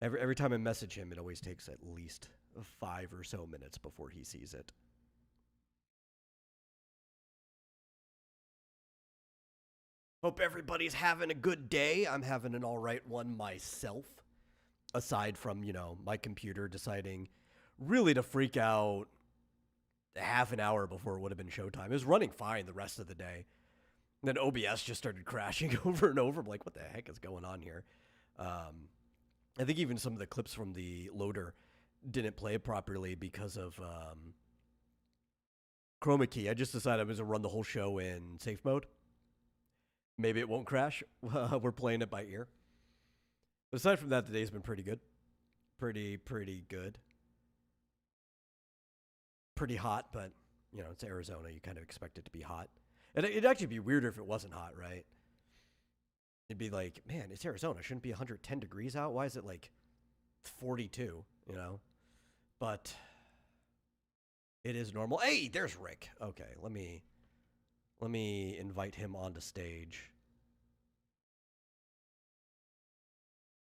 Every time I message him, it always takes at least 5 or so minutes before he sees it. Hope everybody's having a good day. I'm having an all right one myself. Aside from, my computer deciding really to freak out a half an hour before it would have been showtime. It was running fine the rest of the day. And then OBS just started crashing over and over. I'm like, what the heck is going on here? I think even some of the clips from the loader didn't play properly because of chroma key. I just decided I was going to run the whole show in safe mode. Maybe it won't crash. We're playing it by ear. But aside from that, the day's been pretty good. Pretty good. Pretty hot, but, it's Arizona. You kind of expect it to be hot. And it'd actually be weirder if it wasn't hot, right? It'd be like, man, it's Arizona. Shouldn't be 110 degrees out. Why is it like 42, But it is normal. Hey, there's Rick. Okay, let me invite him onto stage.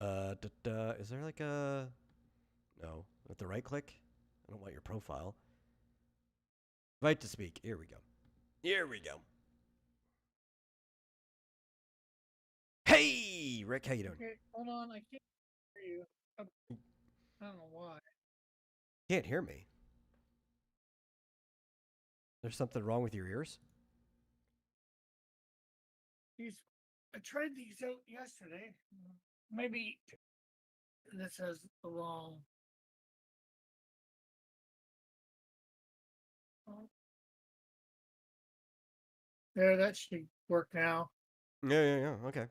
Is there like a... No. With the right click? I don't want your profile. Invite to speak. Here we go. Hey, Rick, how you doing? Okay, hold on. I can't hear you. I don't know why. Can't hear me. There's something wrong with your ears? I tried these out yesterday. Maybe this has the wrong. There, that should work now. Yeah. Okay.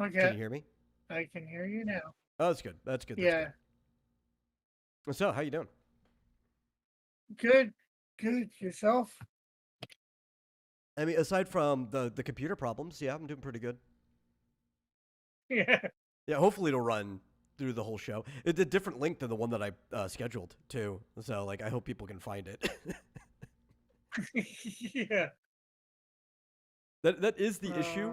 Okay. Can you hear me? I can hear you now. Oh, that's good. That's good. Yeah. So, how you doing? Good. Yourself? I mean, aside from the computer problems, yeah, I'm doing pretty good. Yeah. Yeah, hopefully it'll run through the whole show. It's a different link than the one that I scheduled, too. So, I hope people can find it. Yeah. That is the issue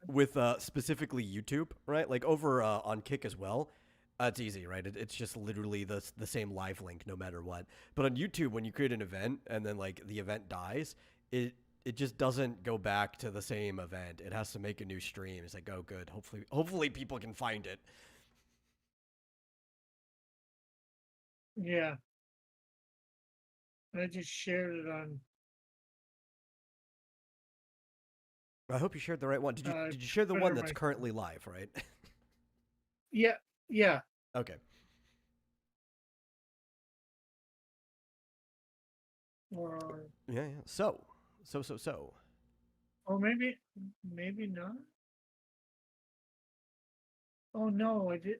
with specifically YouTube, right? Like over on Kick as well. It's easy, right? It's just literally the same live link no matter what. But on YouTube, when you create an event and then the event dies, it just doesn't go back to the same event. It has to make a new stream. It's like, oh, good. Hopefully people can find it. Yeah. I just shared it on. I hope you shared the right one. Did you share the one that's currently live, right? Yeah. Okay. Yeah. So. Oh, maybe not. Oh no, I did.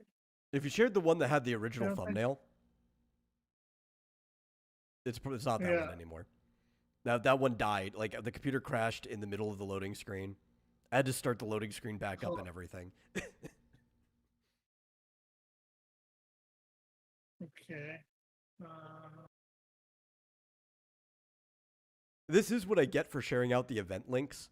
If you shared the one that had the original thumbnail, it's not that one anymore. Now that one died. Like the computer crashed in the middle of the loading screen. I had to start the loading screen back up and everything. Okay. This is what I get for sharing out the event links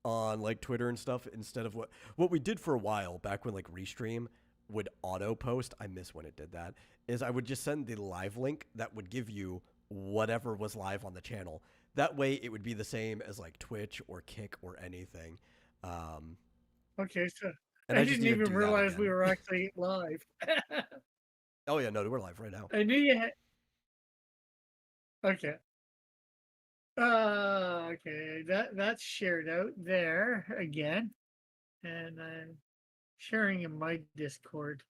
on Twitter and stuff instead of what we did for a while back when Restream would auto post. I miss when it did that. Is I would just send the live link that would give you whatever was live on the channel. That way it would be the same as Twitch or Kick or anything. Okay, so and I didn't even realize we were actually live. Oh yeah, no, we're live right now. I knew you had. Okay. Okay, that's shared out there again, and I'm sharing in my Discord.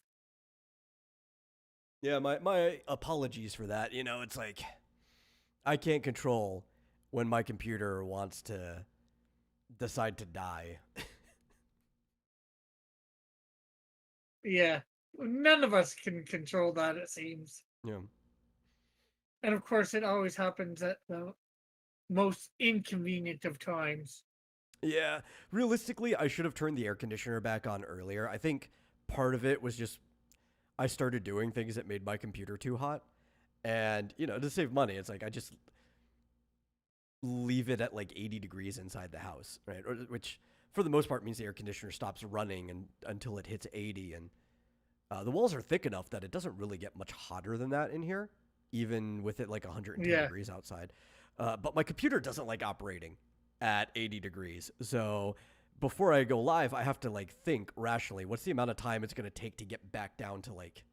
Yeah, my apologies for that. It's I can't control when my computer wants to decide to die. Yeah, none of us can control that, it seems. Yeah. And of course, it always happens at the most inconvenient of times. Yeah, realistically, I should have turned the air conditioner back on earlier. I think part of it was just I started doing things that made my computer too hot. And, to save money, it's I just leave it at 80 degrees inside the house, right? Which for the most part, means the air conditioner stops running until it hits 80. And the walls are thick enough that it doesn't really get much hotter than that in here, even with it like 110 Yeah. degrees outside. But my computer doesn't like operating at 80 degrees. So before I go live, I have to like think rationally, what's the amount of time it's going to take to get back down to like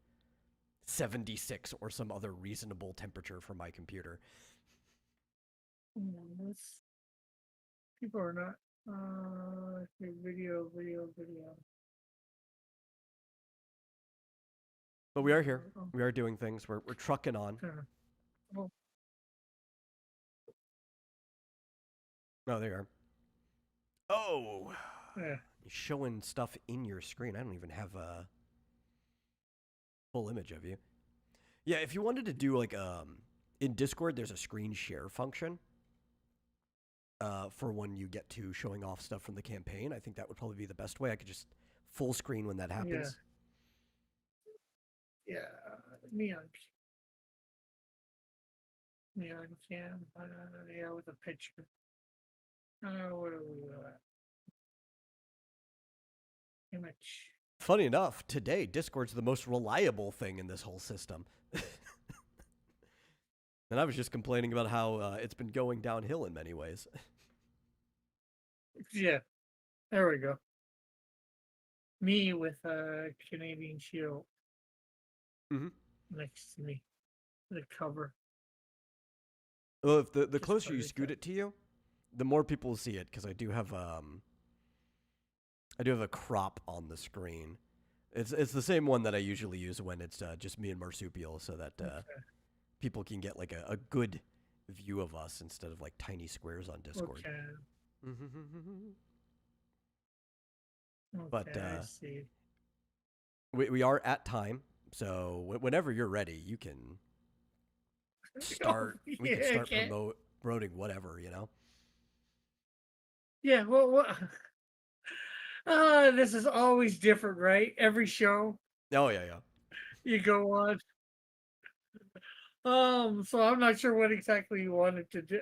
76 or some other reasonable temperature for my computer. People are not. Okay, video. But we are here. We are doing things. We're trucking on. Oh, Oh, there you are. Oh, yeah. you're showing stuff in your screen. I don't even have a full image of you. Yeah, if you wanted to do like in Discord, there's a screen share function. For when you get to showing off stuff from the campaign, I think that would probably be the best way. I could just full screen when that happens. Yeah, neon cam. Yeah, with a picture. What are we at? Image. Funny enough, today Discord's the most reliable thing in this whole system. And I was just complaining about how it's been going downhill in many ways. Yeah, there we go. Me with a Canadian Shield next to me, the cover. Well, if the closer you scoot it to you, the more people will see it, because I do have a crop on the screen. It's the same one that I usually use when it's just me and Marsupial, so that people can get like a good view of us instead of like tiny squares on Discord. Okay. But I see. we are at time, so whenever you're ready, you can start. We can start promoting whatever, you know. Yeah. Well, this is always different, right? Every show. Oh yeah. You go on. So I'm not sure what exactly you wanted to do.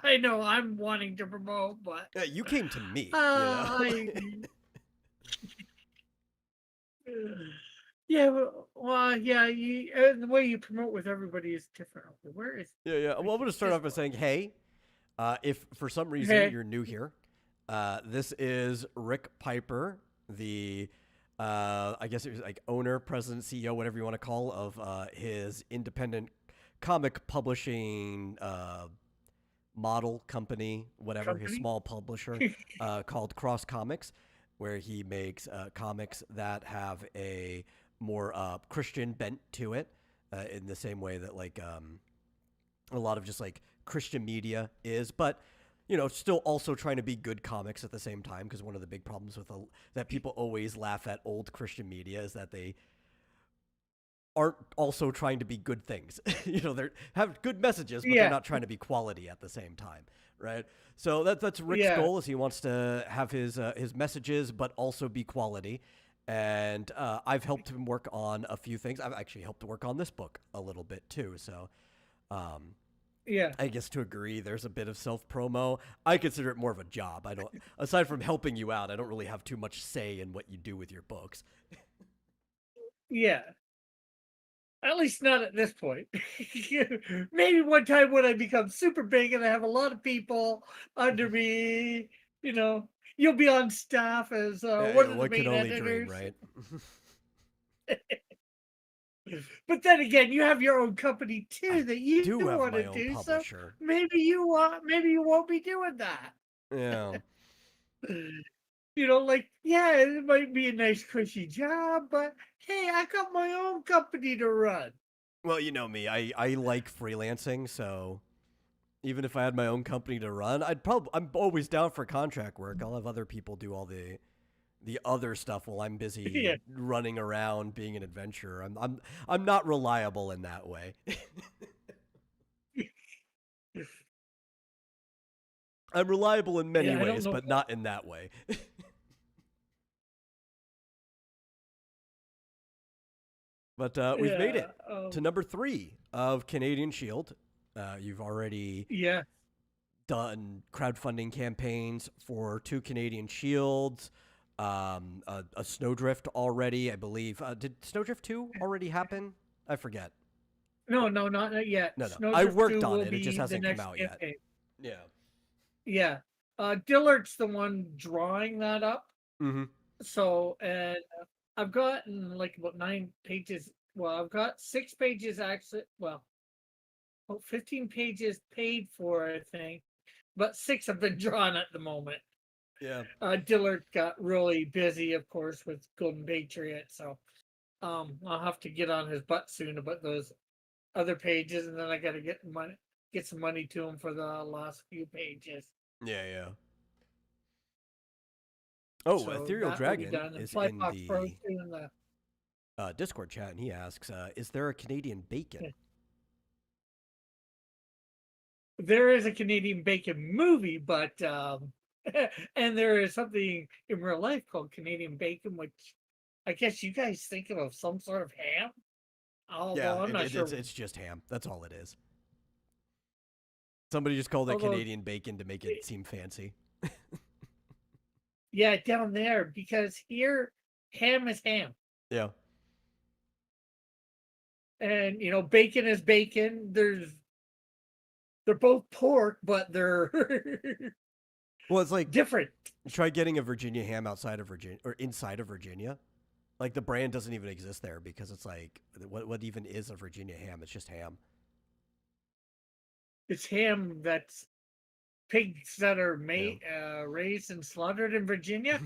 I know I'm wanting to promote, but you came to me. Yeah, well, yeah. The way you promote with everybody is different. Where is? Yeah. Well, I'm gonna start off by saying, hey, if for some reason you're new here, this is Rick Piper, the I guess it was like owner, president, CEO, whatever you want to call, of his independent comic publishing model company, whatever, his small publisher called Cross Comics, where he makes comics that have a more Christian bent to it, in the same way that like a lot of just like Christian media is, but you know, still also trying to be good comics at the same time, because one of the big problems with that people always laugh at old Christian media is that they aren't also trying to be good things. You know, they have good messages, but they're not trying to be quality at the same time, right? So that's Rick's goal, is he wants to have his messages, but also be quality. And I've helped him work on a few things. I've actually helped to work on this book a little bit too. So, I guess to agree, there's a bit of self-promo. I consider it more of a job. I don't, aside from helping you out, I don't really have too much say in what you do with your books. Yeah. At least not at this point. Maybe one time when I become super big and I have a lot of people under me, you know, you'll be on staff as one of the main editors. Dream, right? But then again, you have your own company too that you do want to do. Publisher. So maybe you won't be doing that. Yeah. You know, like, yeah, it might be a nice cushy job, but hey, I got my own company to run. Well, you know me, I like freelancing, so even if I had my own company to run, I'm always down for contract work. I'll have other people do all the other stuff while I'm busy running around being an adventurer. I'm not reliable in that way. I'm reliable in many ways, but not in that way. But we've made it to number 3 of Canadian Shield. You've already done crowdfunding campaigns for 2 Canadian Shields, a Snowdrift already, I believe. Did Snowdrift 2 already happen? I forget. No, no, not yet. No, no. I Snowdrift worked 2 on will it. It just be the hasn't come next out yet. campaign. Yeah. Yeah. Dillard's the one drawing that up. Mm-hmm. So, and I've gotten like about 9 pages. Well, I've got 6 pages actually. Well, 15 pages paid for, I think, but 6 have been drawn at the moment. Yeah. Dillard got really busy, of course, with Golden Patriot. So, I'll have to get on his butt soon about those other pages, and then I got to get some money to him for the last few pages. Yeah, yeah. Oh, So Ethereal that will be Dragon done. And is in Flyfox Pro the too in the Discord chat, and he asks, is there a Canadian bacon? there is a Canadian bacon movie, but and there is something in real life called Canadian bacon, which I guess you guys think of some sort of ham. Although Yeah, I'm not sure. it's just ham. That's all it is. Somebody just called it Although, Canadian bacon to make it seem fancy. yeah, down there, because here ham is ham. Yeah. And bacon is bacon. They're both pork, but they're Well, it's like different. try getting a Virginia ham outside of Virginia or inside of Virginia. Like the brand doesn't even exist there because it's like what even is a Virginia ham? It's just ham. It's ham that's pigs that are Yeah. raised and slaughtered in Virginia.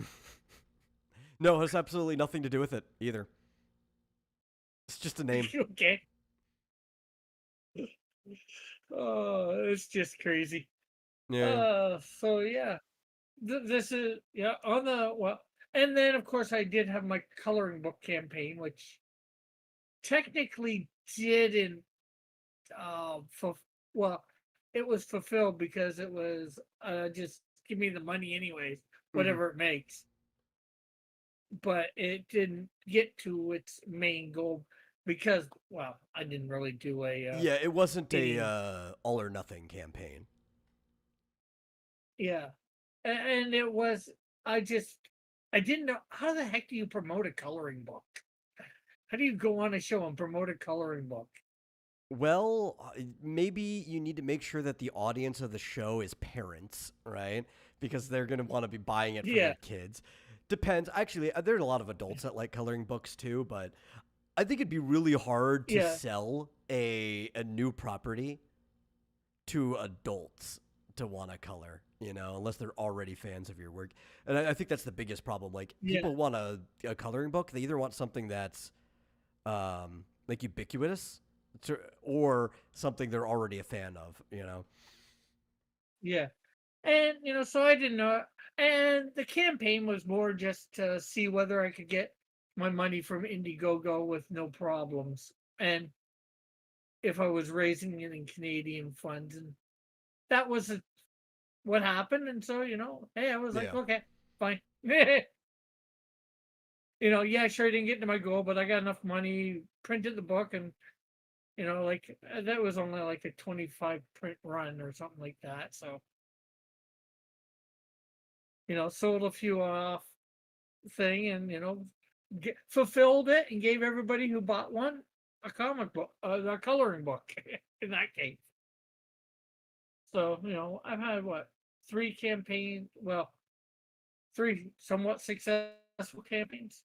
No, it has absolutely nothing to do with it either. It's just a name. Okay. Oh, it's just crazy. Yeah. So yeah, this is on the and then of course I did have my coloring book campaign, which technically didn't well, it was fulfilled because it was just give me the money anyways, whatever it makes. But it didn't get to its main goal because, well, I didn't really do a Yeah, it wasn't a all or nothing campaign. yeah, and it was. I didn't know how the heck do you promote a coloring book? How do you go on a show and promote a coloring book? Well, maybe you need to make sure that the audience of the show is parents, right? Because they're going to want to be buying it for Yeah, their kids. Depends. Actually, there's a lot of adults that like coloring books too, but I think it'd be really hard to yeah, sell a new property to adults to want to color, unless they're already fans of your work. And I think that's the biggest problem. Like yeah, people want a coloring book. They either want something that's like ubiquitous or something they're already a fan of. yeah. And so I didn't know. And the campaign was more just to see whether I could get my money from Indiegogo with no problems, and if I was raising it in Canadian funds, and that was what happened. And so hey, I was like, Yeah. okay, fine. Yeah, sure, I didn't get to my goal, but I got enough money, printed the book, and like that was only like a 25 print run or something like that. So sold a few off thing, and fulfilled it, and gave everybody who bought one a comic book, a coloring book in that case. So I've had what 3 campaigns, well, 3 somewhat successful campaigns,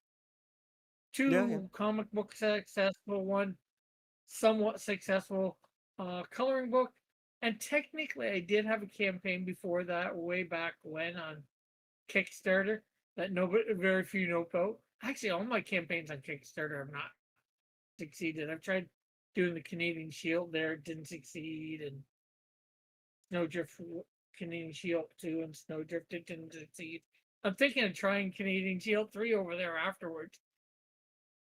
Yeah, yeah. 2 comic book successful, 1 somewhat successful coloring book. And technically I did have a campaign before that, way back when, on Kickstarter, that very few know about. Actually, all my campaigns on Kickstarter have not succeeded. I've tried doing the Canadian Shield there, it didn't succeed, and Snowdrift Canadian Shield 2 and Snowdrift, it didn't succeed. I'm thinking of trying Canadian Shield 3 over there afterwards.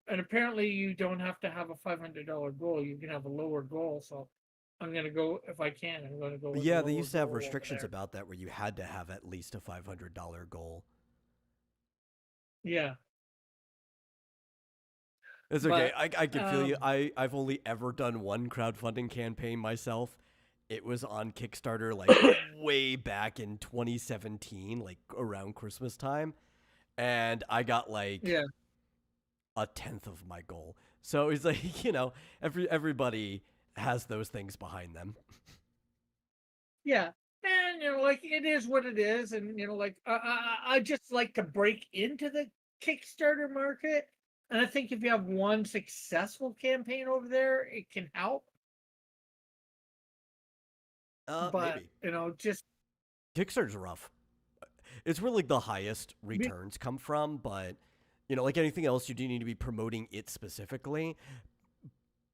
And apparently you don't have to have a $500 goal. You can have a lower goal. So I'm going to go, if I can, I'm going to go with a Yeah, they lower used to have goal over restrictions there. about that where you had to have at least a $500 goal. Yeah. It's okay. But I can feel you. I've only ever done one crowdfunding campaign myself, It was on Kickstarter like way back in 2017, like around Christmas time, and I got like Yeah, a tenth of my goal. So it's like, everybody has those things behind them. yeah. And like it is what it is, and like I just like to break into the Kickstarter market, and I think if you have one successful campaign over there, it can help. But Maybe. just Kickstarter's rough. It's where like the highest be, returns come from, but like anything else, you do need to be promoting it specifically.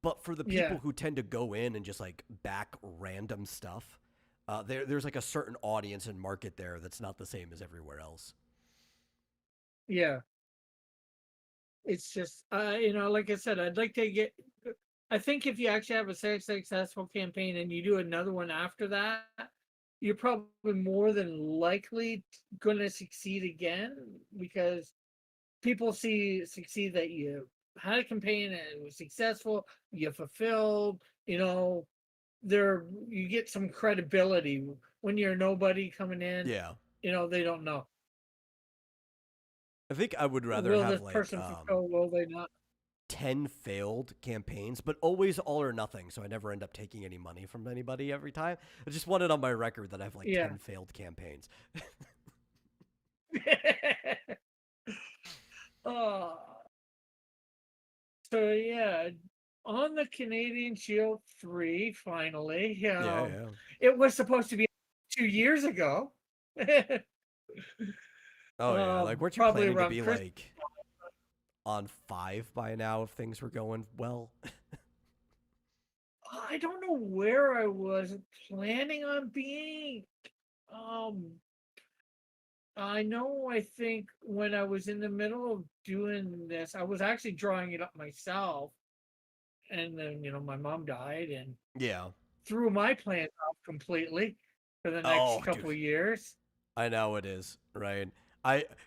But for the people yeah, who tend to go in and just like back random stuff, there's like a certain audience and market there that's not the same as everywhere else. yeah. It's just like I said, I'd like to get. I think if you actually have a successful campaign and you do another one after that, you're probably more than likely going to succeed again because people succeed that you had a campaign and it was successful, you fulfilled, there you get some credibility when you're nobody coming in, Yeah. they don't know. I think I would rather Will have this like person fulfill? Will they not? 10 failed campaigns, but always all or nothing. So I never end up taking any money from anybody every time. I just want it on my record that I have like Yeah. 10 failed campaigns. Oh, so yeah, on the Canadian Shield 3, finally, Yeah, yeah. it was supposed to be 2 years ago. Oh, yeah. Like, weren't you Probably planning to around be Christmas. like on 5 by now if things were going well? I don't know where I was planning on being. Um, I know, I think when I was in the middle of doing this, I was actually drawing it up myself. And then, my mom died and Yeah. threw my plans off completely for the next Oh, dude. couple of years. I know it is, right?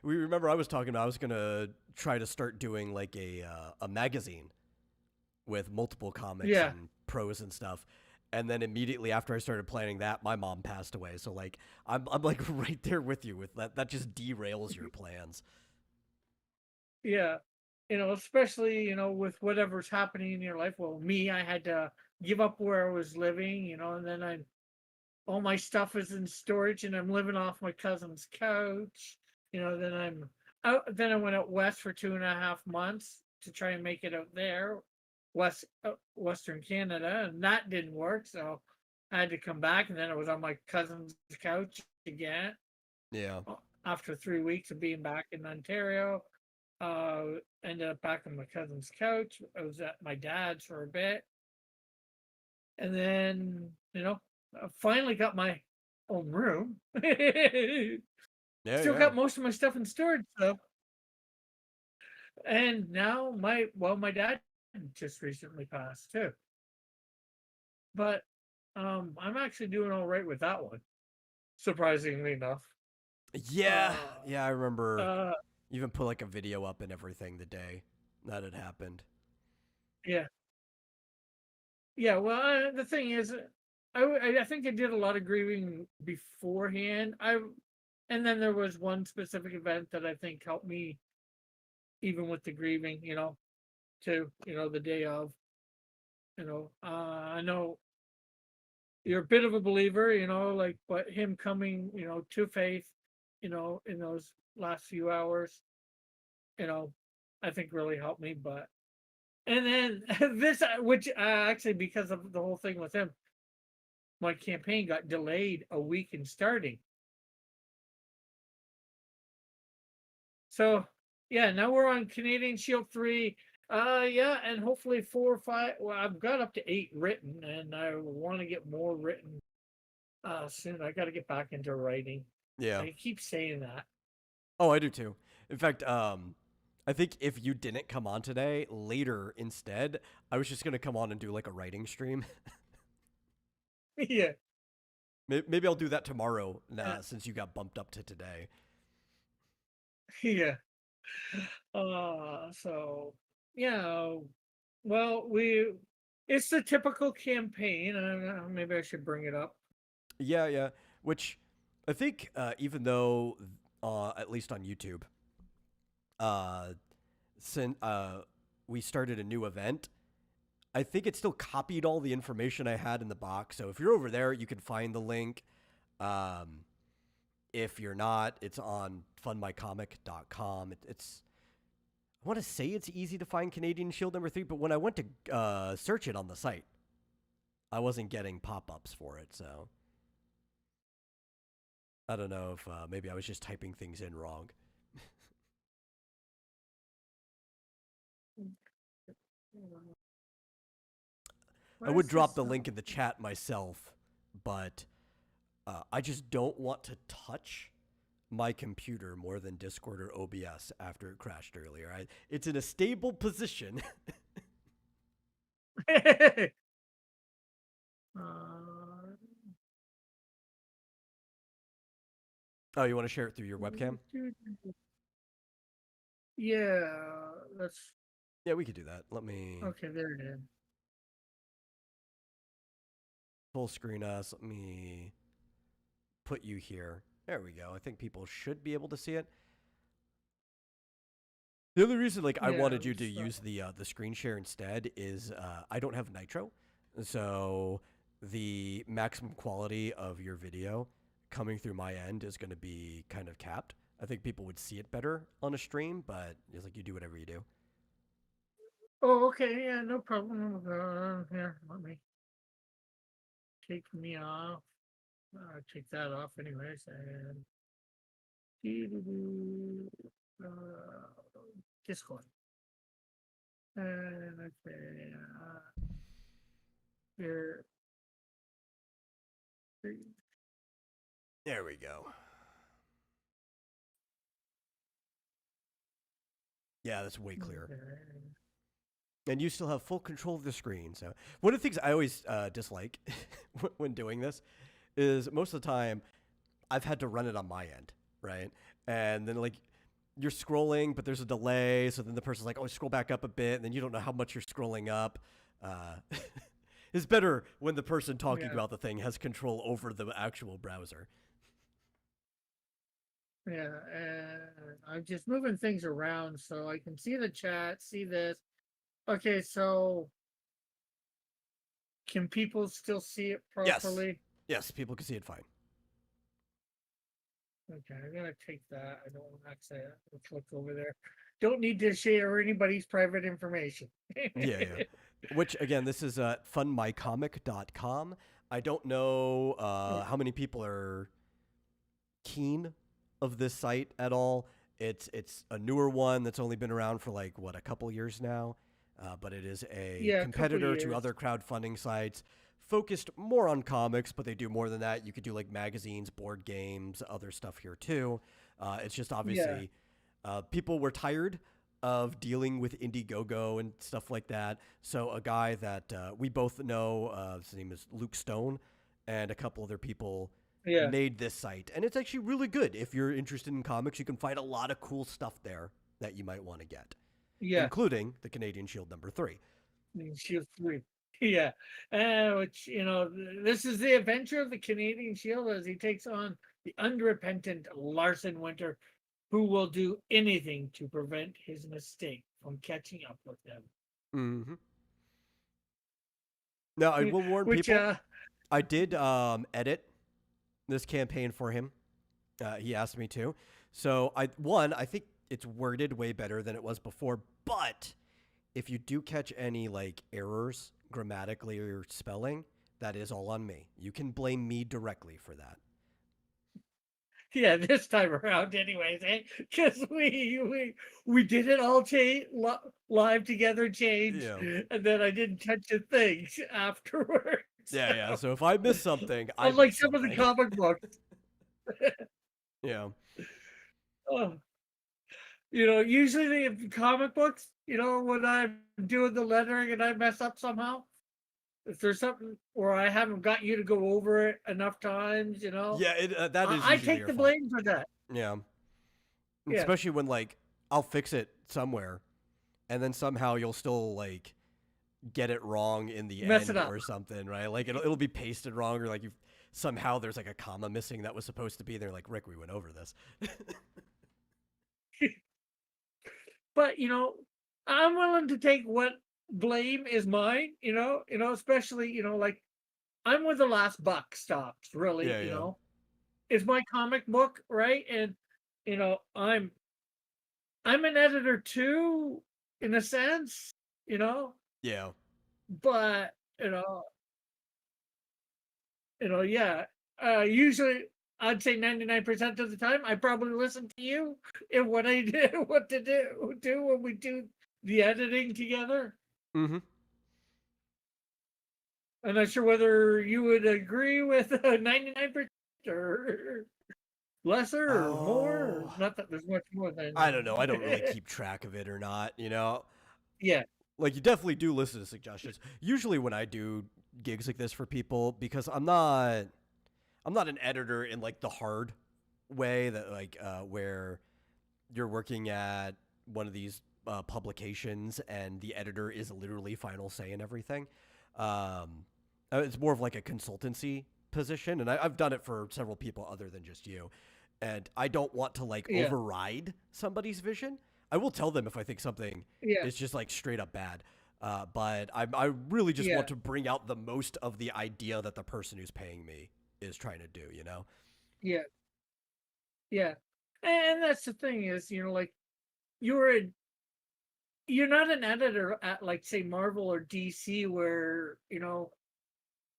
We remember I was talking about I was gonna try to start doing like a magazine with multiple comics Yeah. and prose and stuff. And then immediately after I started planning that, my mom passed away. So like I'm like right there with you with that. That just derails your plans. Yeah. Especially, with whatever's happening in your life. Well, me, I had to give up where I was living, and then all my stuff is in storage and I'm living off my cousin's couch. Then then I went out west for 2.5 months to try and make it out there, Western Canada, and that didn't work. So I had to come back, and then I was on my cousin's couch again Yeah. after 3 weeks of being back in Ontario. Ended up back on my cousin's couch. I was at my dad's for a bit, and then I finally got my own room. Yeah, Still yeah. got most of my stuff in storage though. And now my dad just recently passed too. But I'm actually doing all right with that one, surprisingly enough. Yeah. Uh Yeah, I remember uh you even put like a video up and everything the day that had happened. yeah. Yeah, well, the thing is, I think I did a lot of grieving beforehand. And then there was one specific event that I think helped me even with the grieving, too, the day of, I know you're a bit of a believer, like, but him coming, to faith, in those last few hours, you know, I think really helped me. But, and then this, which actually, because of the whole thing with him, my campaign got delayed a week in starting. So yeah, now we're on Canadian Shield 3. Yeah, and hopefully 4 or 5. Well, I've got up to 8 written, and I want to get more written soon. I got to get back into writing. Yeah. I keep saying that. Oh, I do too. In fact, I think if you didn't come on today, later instead, I was just gonna come on and do like a writing stream. Yeah. Maybe I'll do that tomorrow, uh, since you got bumped up to today. yeah. So yeah. Well, it's the typical campaign. I don't know, maybe I should bring it up. Yeah, yeah. Which I think, even though, at least on YouTube, uh, since we started a new event, I think it still copied all the information I had in the box. So if you're over there, you can find the link. Um, if you're not, it's on fundmycomic.com. It's I want to say it's easy to find Canadian Shield #3, but when I went to search it on the site, I wasn't getting pop-ups for it. So I don't know if maybe I was just typing things in wrong. I Why would is drop this the not? link in the chat myself, but I just don't want to touch my computer more than Discord or OBS after it crashed earlier. It's in a stable position. Uh, Oh, you want to share it through your webcam? yeah, that's Yeah, we could do that. Let me okay. There it is. full screen us. Let me put you here. There we go. I think people should be able to see it. The only reason, like, I Yeah, wanted you to so- use the screen share instead is I don't have Nitro, so the maximum quality of your video coming through my end is going to be kind of capped. I think people would see it better on a stream, but it's like you do whatever you do. Oh, okay. Yeah, no problem. Here, let me take me off. Take that off, anyways. And Discord. And okay, here. There we go. Yeah, that's way clearer. Okay. And you still have full control of the screen. So one of the things I always dislike when doing this is most of the time I've had to run it on my end, right? And then like you're scrolling, but there's a delay. So then the person's like, "Oh, scroll back up a bit," and then you don't know how much you're scrolling up. It's better when the person talking Yeah. about the thing has control over the actual browser. Yeah, and I'm just moving things around so I can see the chat, see this. Okay, so can people still see it Yes. properly? Yes, people can see it fine. Okay, I'm gonna take that. I don't actually click over there. Don't need to share anybody's private information. Yeah. Which again, this is fundmycomic.com. I don't know how many people are keen of this site at all. It's a newer one that's only been around for like what, a couple years now, but it is a Yeah, a couple competitor to years. other crowdfunding sites focused more on comics, but they do more than that. You could do like magazines, board games, other stuff here too. It's just obviously people were tired of dealing with Indiegogo and stuff like that. So a guy that we both know, his name is Luke Stone, and a couple other people Yeah, made this site. And it's actually really good. If you're interested in comics, you can find a lot of cool stuff there that you might want to get, yeah. including the Canadian Shield #3. Shield 3. Yeah. Which, this is the adventure of the Canadian Shield as he takes on the unrepentant Larson Winter, who will do anything to prevent his mistake from catching up with them. Mm-hmm. Now, I will warn Which, people, I did edit this campaign for him. He asked me to. So, I think it's worded way better than it was before, but if you do catch any like errors grammatically or spelling, that is all on me. You can blame me directly for that. yeah, this time around, anyways, because we did it all live together, change, Yeah. and then I didn't touch a thing afterwards. Yeah. So if I miss something, I Unlike missed some of the something. comic books. Yeah. Oh, usually the comic books, when I'm doing the lettering and I mess up somehow, if there's something or I haven't got you to go over it enough times, Yeah, that is I usually take your the fault. blame for that. Yeah. Yeah. Especially when like I'll fix it somewhere and then somehow you'll still like get it wrong in the Mess end it up. or something, right? Like it'll be pasted wrong, or like you somehow there's like a comma missing that was supposed to be there. Like, Rick, we went over this. But I'm willing to take what blame is mine. Especially like I'm where the last buck stops. Really, Yeah, yeah, it's my comic book, right? And I'm an editor too, in a sense, you know, yeah. but yeah. Usually, I'd say 99% of the time, I probably listen to you and what I do, what to do when we do the editing together. Mm-hmm. I'm not sure whether you would agree with 99% or lesser or more. Oh, Not that there's much more I don't know. I than. don't really keep track of it or not. Yeah, Like you definitely do listen to suggestions. Usually when I do gigs like this for people, because I'm not an editor in like the hard way that like where you're working at one of these publications and the editor is literally final say in everything. It's more of like a consultancy position, and I've done it for several people other than just you. And I don't want to like yeah, override somebody's vision. I will tell them if I think something yeah, is just like straight up bad. But I really just yeah, want to bring out the most of the idea that the person who's paying me is trying to do, you know? yeah, yeah. And that's the thing is, like you're a you're not an editor at like say Marvel or DC where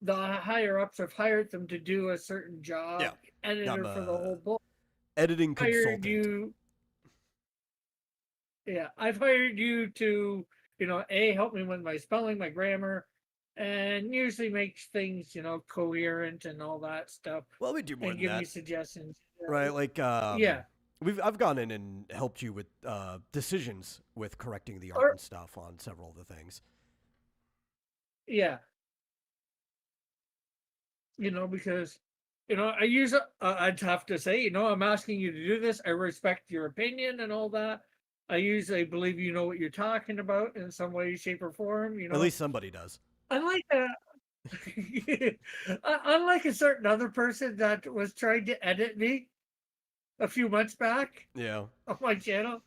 the higher ups have hired them to do a certain job, Yeah. I'm editor for the a whole book. editing Hired consultant. you, yeah. I've hired you to a help me with my spelling, my grammar, and usually make things coherent and all that stuff, Well, we do more and than give me that, suggestions. right? Like Yeah, I've gone in and helped you with decisions with correcting the art or and stuff on several of the things. yeah, because I use I'd have to say, I'm asking you to do this. I respect your opinion and all that. I usually believe you know what you're talking about in some way, shape, or form. At least somebody does. Unlike unlike a certain other person that was trying to edit me a few months back Yeah. on my channel.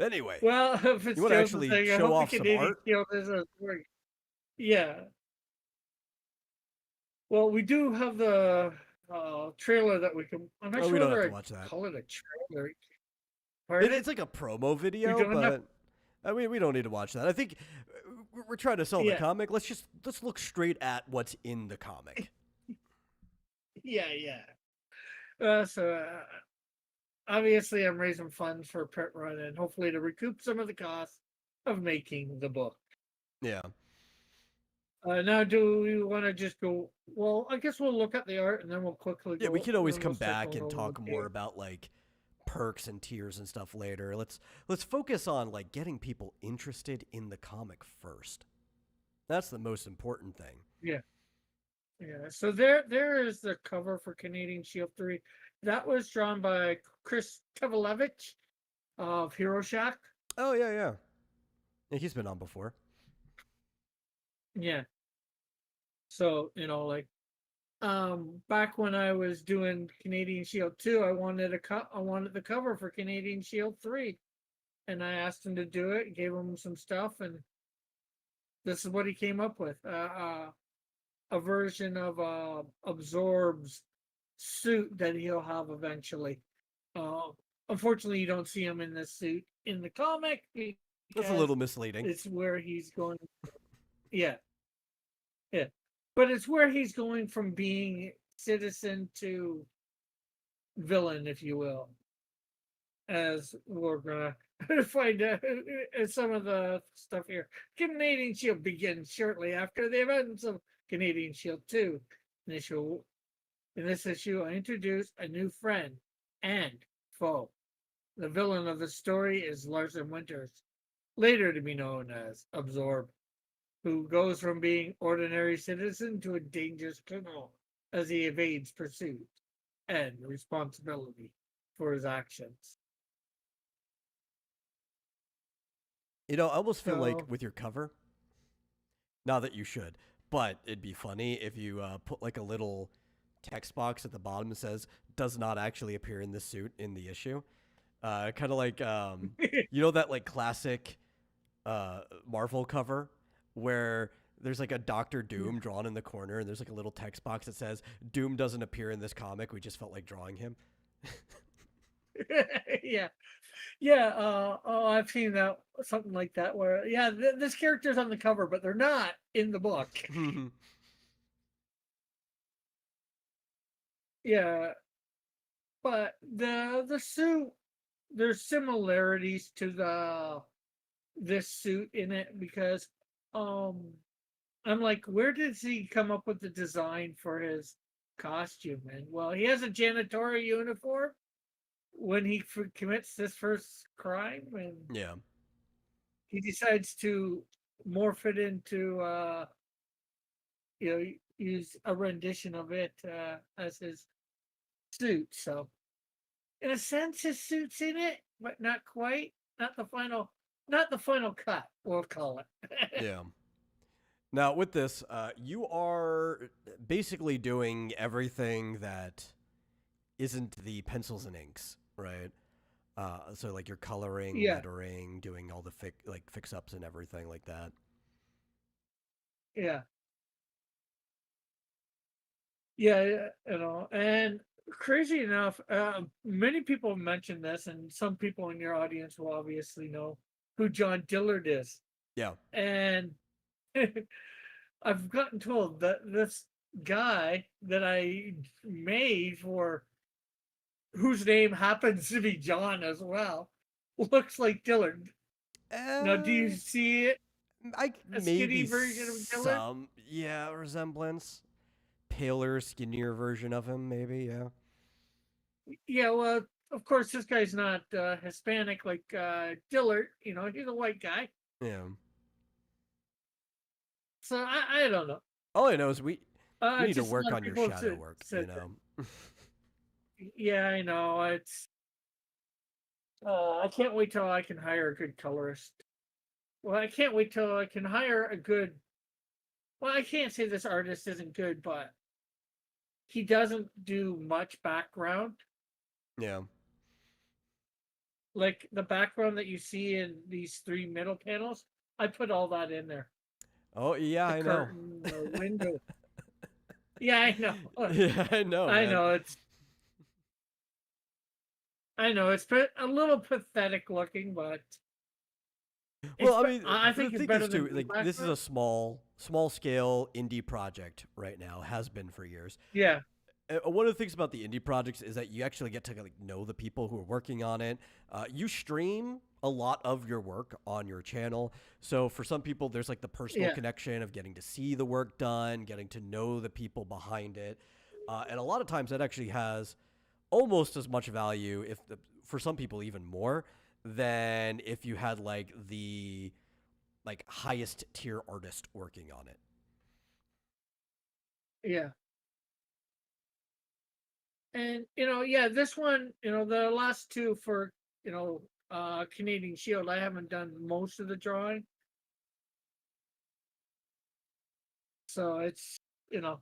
Anyway, Well, if you it's want to Joseph's actually thing, I show hope the off some Canadian art? Shield is a story. Yeah. Well, we do have the trailer that we can. I'm not Oh, we sure don't have whether to I'd watch that. call it a trailer. Pardon? It's like a promo We video, don't have. but we don't need to watch that. I think we're trying to sell the Yeah. comic. Let's look straight at what's in the comic. Yeah. Yeah. So obviously, I'm raising funds for a print run and hopefully to recoup some of the costs of making the book. Yeah. Now, do we want to just go? Well, I guess we'll look at the art and then we'll quickly Yeah, we go. could And always then we'll come start back going and over talk the more about like perks and tiers and stuff later. Let's focus on like getting people interested in the comic first. That's the most important thing. Yeah, yeah. So there is the cover for Canadian Shield 3. That was drawn by Chris Tevelevich of Hero Shack. Oh yeah, yeah. Yeah, he's been on before. Yeah. So like back when I was doing Canadian Shield 2, I wanted the cover for Canadian Shield 3, and I asked him to do it, gave him some stuff, and this is what he came up with. A version of Absorb's suit that he'll have eventually. Uh, Unfortunately, you don't see him in this suit in the comic That's a because little misleading. it's where he's going. Yeah, yeah, but it's where he's going from being citizen to villain, if you will, as we're gonna find out some of the stuff here. Canadian Shield begins shortly after the events of Canadian Shield 2. In this issue, I introduce a new friend and foe. The villain of the story is Larson Winters, later to be known as Absorb, who goes from being ordinary citizen to a dangerous criminal as he evades pursuit and responsibility for his actions. You know, I almost feel like So with your cover, not that you should, but it'd be funny if you put like a little text box at the bottom that says "does not actually appear in this suit in the issue." Kind of like you know that like classic Marvel cover where there's like a Doctor Doom drawn in the corner, and there's like a little text box that says "Doom doesn't appear in this comic. We just felt like drawing him." yeah, yeah. Oh, I've seen that something like that where this character's on the cover, but they're not in the book. Yeah, but the suit, there's similarities to the this suit in it because um I'm like, where does he come up with the design for his costume? And well, he has a janitorial uniform when he commits this first crime, and Yeah. he decides to morph it into you know use a rendition of it as his suit. So in a sense, his suit's in it, but not quite. Not the final cut. We'll call it. Yeah. Now with this, you are basically doing everything that isn't the pencils and inks, right? So like you're coloring, Yeah, lettering, doing all the fix ups and everything like that. yeah, yeah, yeah. And crazy enough, many people have mentioned this, and some people in your audience will obviously know who John Dillard is. Yeah. And I've gotten told that this guy that I made for whose name happens to be John as well looks like Dillard. Now, do you Uh, see it? I A skinny maybe version of Dillard? some resemblance, paler, skinnier version of him, maybe. Yeah. Yeah, well, of course, this guy's not Hispanic like Dillard. He's a white guy. Yeah. So I don't know. All I know is we need to Just a work lot of on your people have shadow said, work. You said that. know. Yeah, I know. I can't wait till I can hire a good colorist. Well, I can't wait till I can hire a good. Well, I can't say this artist isn't good, but he doesn't do much background. Yeah. Like the background that you see in these three middle panels, I put all that in there. Oh yeah, The I know. curtain, the window. Yeah, I know. Yeah, I know, I man. know it's a little pathetic looking, but Well, I mean, I the think it's thing better is than too, blue like this is background. a small scale indie project right now. Has been for years. Yeah, One of the things about the indie projects is that you actually get to like know the people who are working on it. You stream a lot of your work on your channel, so for some people, there's like the personal yeah, connection of getting to see the work done, getting to know the people behind it, and a lot of times that actually has almost as much value, if for some people even more, than if you had like the like highest tier artist working on it. yeah. And yeah, this one, the last two for Canadian Shield, I haven't done most of the drawing, so it's you know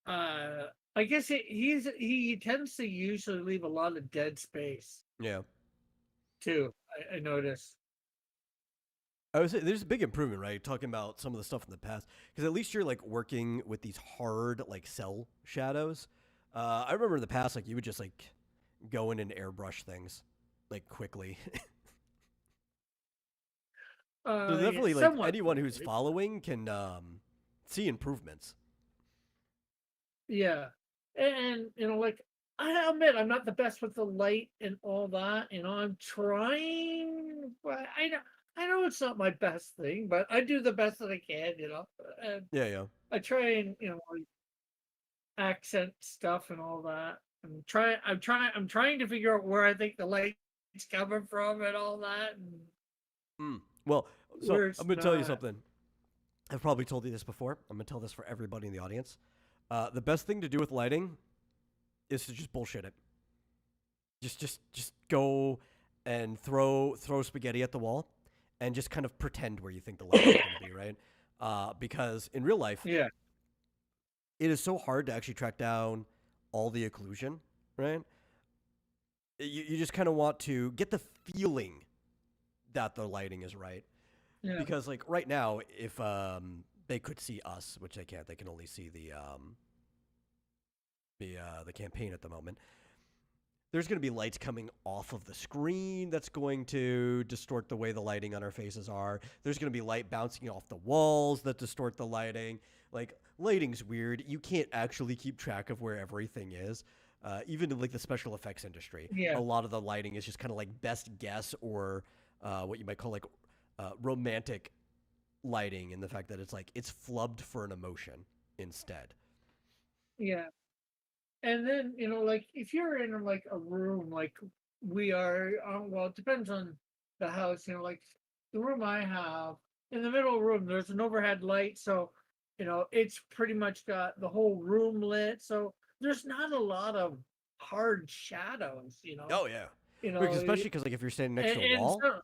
I guess he tends to usually leave a lot of dead space Yeah. too. I notice. I would say there's a big improvement, right? Talking about some of the stuff in the past, because at least you're like working with these hard like cell shadows. I remember in the past, like you would just like go in and airbrush things like quickly. So Yeah, definitely, like somewhat anyone who's quickly. following can see improvements. Yeah, and like I admit I'm not the best with the light and all that. I'm trying, but I know it's not my best thing, but I do the best that I can. And Yeah, yeah. I try and like accent stuff and all that. I'm trying to figure out where I think the light's coming from and all that, and Mm. Well, so where I'm it's gonna tell you not. something. I've probably told you this before. I'm gonna tell this for everybody in the audience. The best thing to do with lighting is to just bullshit it. Just go and throw spaghetti at the wall and just kind of pretend where you think the lighting is going to be, right? Because in real life, Yeah. it is so hard to actually track down all the occlusion, right? You just kind of want to get the feeling that the lighting is right. Yeah. Because like right now, if they could see us, which they can't, they can only see the campaign at the moment. There's going to be lights coming off of the screen that's going to distort the way the lighting on our faces are. There's going to be light bouncing off the walls that distort the lighting. Like, lighting's weird. You can't actually keep track of where everything is. Even in like the special effects industry, Yeah. a lot of the lighting is just kind of like best guess or what you might call like romantic lighting, in the fact that it's like it's flubbed for an emotion instead. Yeah. And then, like if you're in like a room like we are, well, it depends on the house, like the room I have, in the middle of the room, there's an overhead light. So, it's pretty much got the whole room lit. So there's not a lot of hard shadows, Oh yeah, you because know, especially because like if you're standing next to a and wall, so,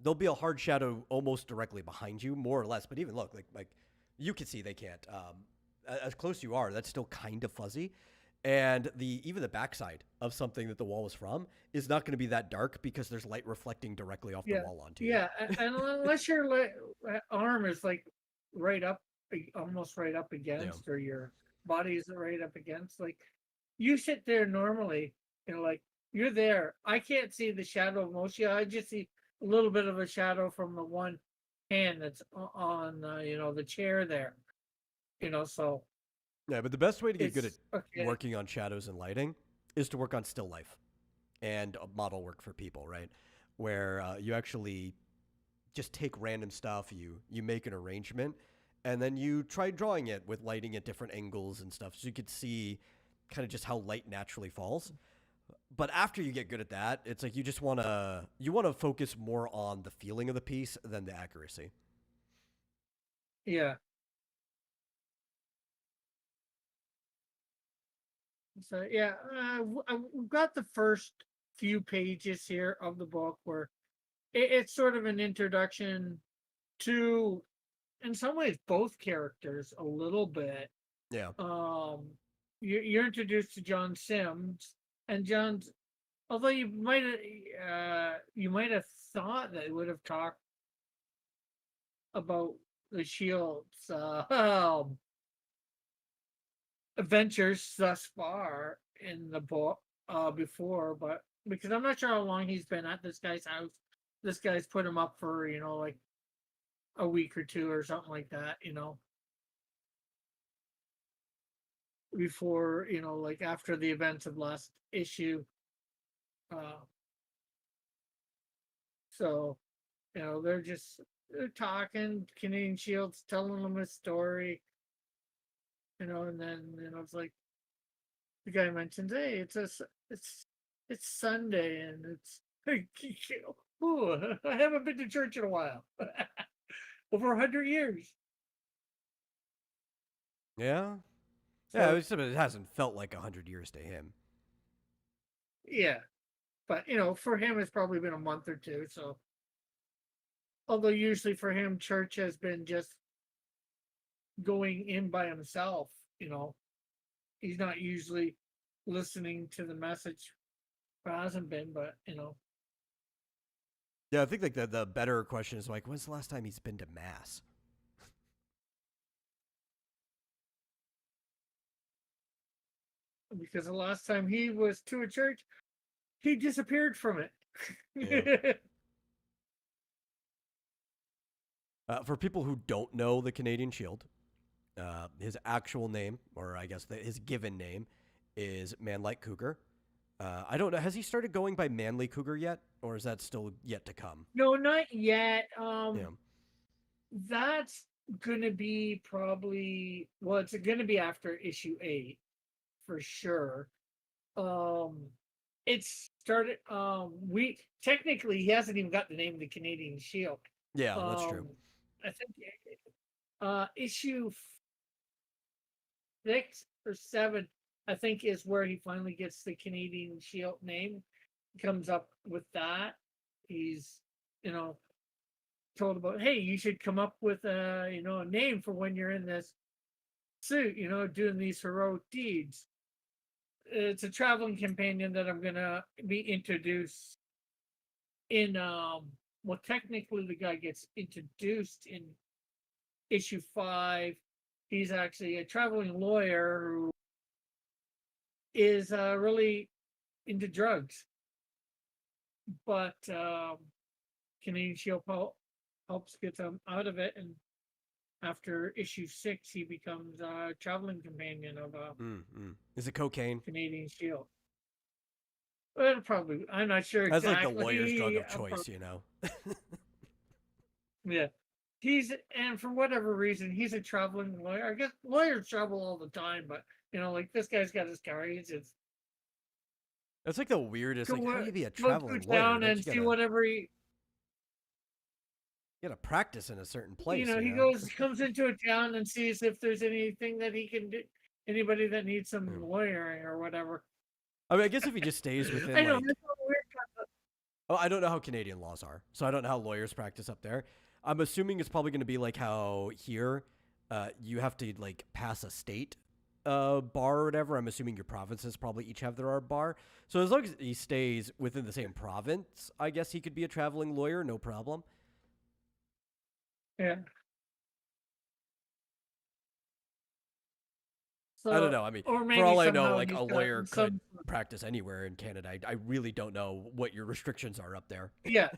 there'll be a hard shadow almost directly behind you, more or less. But even look, like you can see they can't. As close you are, that's still kind of fuzzy. And even the backside of something that the wall was from is not going to be that dark because there's light reflecting directly off the yeah, wall onto you. yeah. And unless your arm is like right up, almost right up Yeah. against, or your body is right up against, like you sit there normally, like you're there. I can't see the shadow of Moshia. I just see a little bit of a shadow from the one hand that's on, the chair there. So Yeah, but the best way to get good at it's okay. working on shadows and lighting is to work on still life and model work for people, right? Where you actually just take random stuff, you make an arrangement, and then you try drawing it with lighting at different angles and stuff, so you could see kind of just how light naturally falls. But after you get good at that, it's like you want to focus more on the feeling of the piece than the accuracy. Yeah. So yeah, I've got the first few pages here of the book where it's sort of an introduction to, in some ways, both characters a little bit. Yeah. Um, you're introduced to John Sims, and John's. Although you might have thought they would have talked about the Shield's adventures thus far in the book before, but because I'm not sure how long he's been at this guy's house. This guy's put him up for, like a week or two or something like that, before, like after the events of last issue. Uh, so, they're talking, Canadian Shield's telling them a story, and then, it's like the guy mentions, hey, it's Sunday and it's ooh, I haven't been to church in a while. Over 100 years. Yeah. Yeah, So it hasn't felt like 100 years to him. yeah. But for him it's probably been a month or two. So although usually for him church has been just going in by himself, he's not usually listening to the message. Or hasn't been, but Yeah, I think like the better question is like, when's the last time he's been to mass? because the last time he was to a church, he disappeared from Yeah. it. For people who don't know the Canadian Shield, his actual name, or I guess his given name, is Manlight Cougar. I don't know. Has he started going by Manly Cougar yet, or is that still yet to come? No, not yet. Yeah. That's gonna be probably, well, it's gonna be after issue 8 for sure. Um, it's started. We technically he hasn't even got the name of the Canadian Shield. Yeah, that's true. Um, I think issue 6 or 7, I think, is where he finally gets the Canadian Shield name. Comes up with that. he's, you know, told about, hey, you should come up with a, a name for when you're in this suit, doing these heroic deeds. It's a traveling companion that I'm gonna be introduced in. Well, technically, the guy gets introduced in issue 5. He's actually a traveling lawyer who is really into drugs, but Canadian Shield helps get him out of it, and after issue 6, he becomes a traveling companion of Is it cocaine? Canadian Shield. Well, probably. I'm not sure That's like the exactly. lawyer's drug of choice, you know? Yeah. And for whatever reason, he's a traveling lawyer. I guess lawyers travel all the time, but like this guy's got his car. He's just That's like the weirdest. Like, how do you be a go traveling to lawyer? town Don't and you see whatever he. gotta practice in a certain place. He comes into a town and sees if there's anything that he can do. Anybody that needs some lawyering or whatever. I mean, I guess if he just stays within. I know. Like, oh, I don't know how Canadian laws are, so I don't know how lawyers practice up there. I'm assuming it's probably going to be like how here, you have to like pass a state bar or whatever. I'm assuming your provinces probably each have their own bar. So as long as he stays within the same province, I guess he could be a traveling lawyer, no problem. Yeah. So, I don't know. I mean, or maybe for all I know, somehow like he's a got lawyer could some. practice anywhere in Canada. I really don't know what your restrictions are up there. Yeah.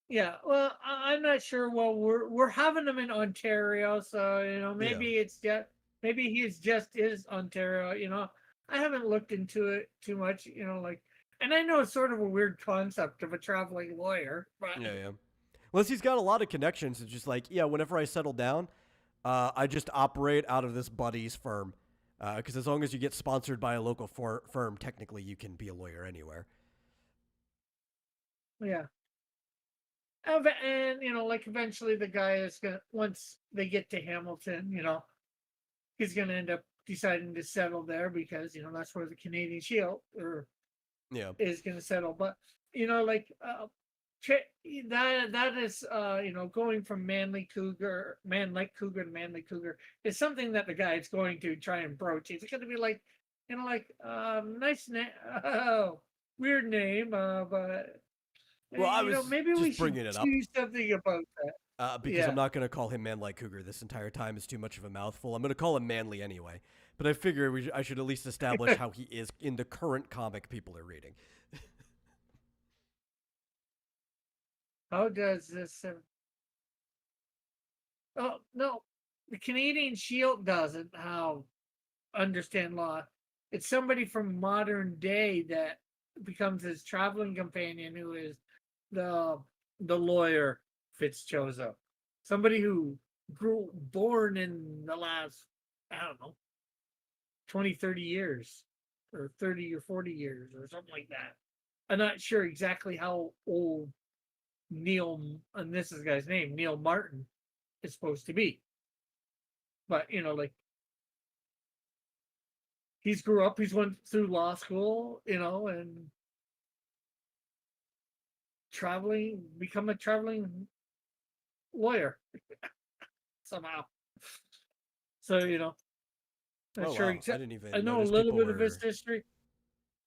Yeah. Well, I'm not sure. Well, we're having them in Ontario, so maybe it's just maybe he's just is Ontario. I haven't looked into it too much. Like, and I know it's sort of a weird concept of a traveling lawyer, but Yeah. Unless he's got a lot of connections, it's just like, yeah, whenever I settle down, I just operate out of this buddy's firm. Because as long as you get sponsored by a local firm, technically you can be a lawyer anywhere. yeah. And like eventually the guy is gonna once they get to Hamilton, he's gonna end up deciding to settle there because that's where the Canadian Shield Yeah. is gonna settle. But like that is going from Man Lake Cougar to Manly Cougar is something that the guy is going to try and broach. It's going to be like nice name, oh, weird name, but Well, I was maybe we just should bringing it up do something about that. because Yeah. I'm not going to call him Man Like Cougar this entire time. It's too much of a mouthful. I'm going to call him Manly anyway. But I figure I should at least establish how he is in the current comic people are reading. How does this? Oh no, the Canadian Shield doesn't. How understand law? It's somebody from modern day that becomes his traveling companion, who is the lawyer Fitzchozo, somebody who born in the last, I don't know, 20, 30 years, or 30 or 40 years, or something like that. I'm not sure exactly how old Neil, and this is the guy's name, Neil Martin, is supposed to be. But like he's grew up, he's went through law school, and become a traveling lawyer somehow. So not Oh, sure wow. exactly. I didn't even I know a notice little people bit of his were history.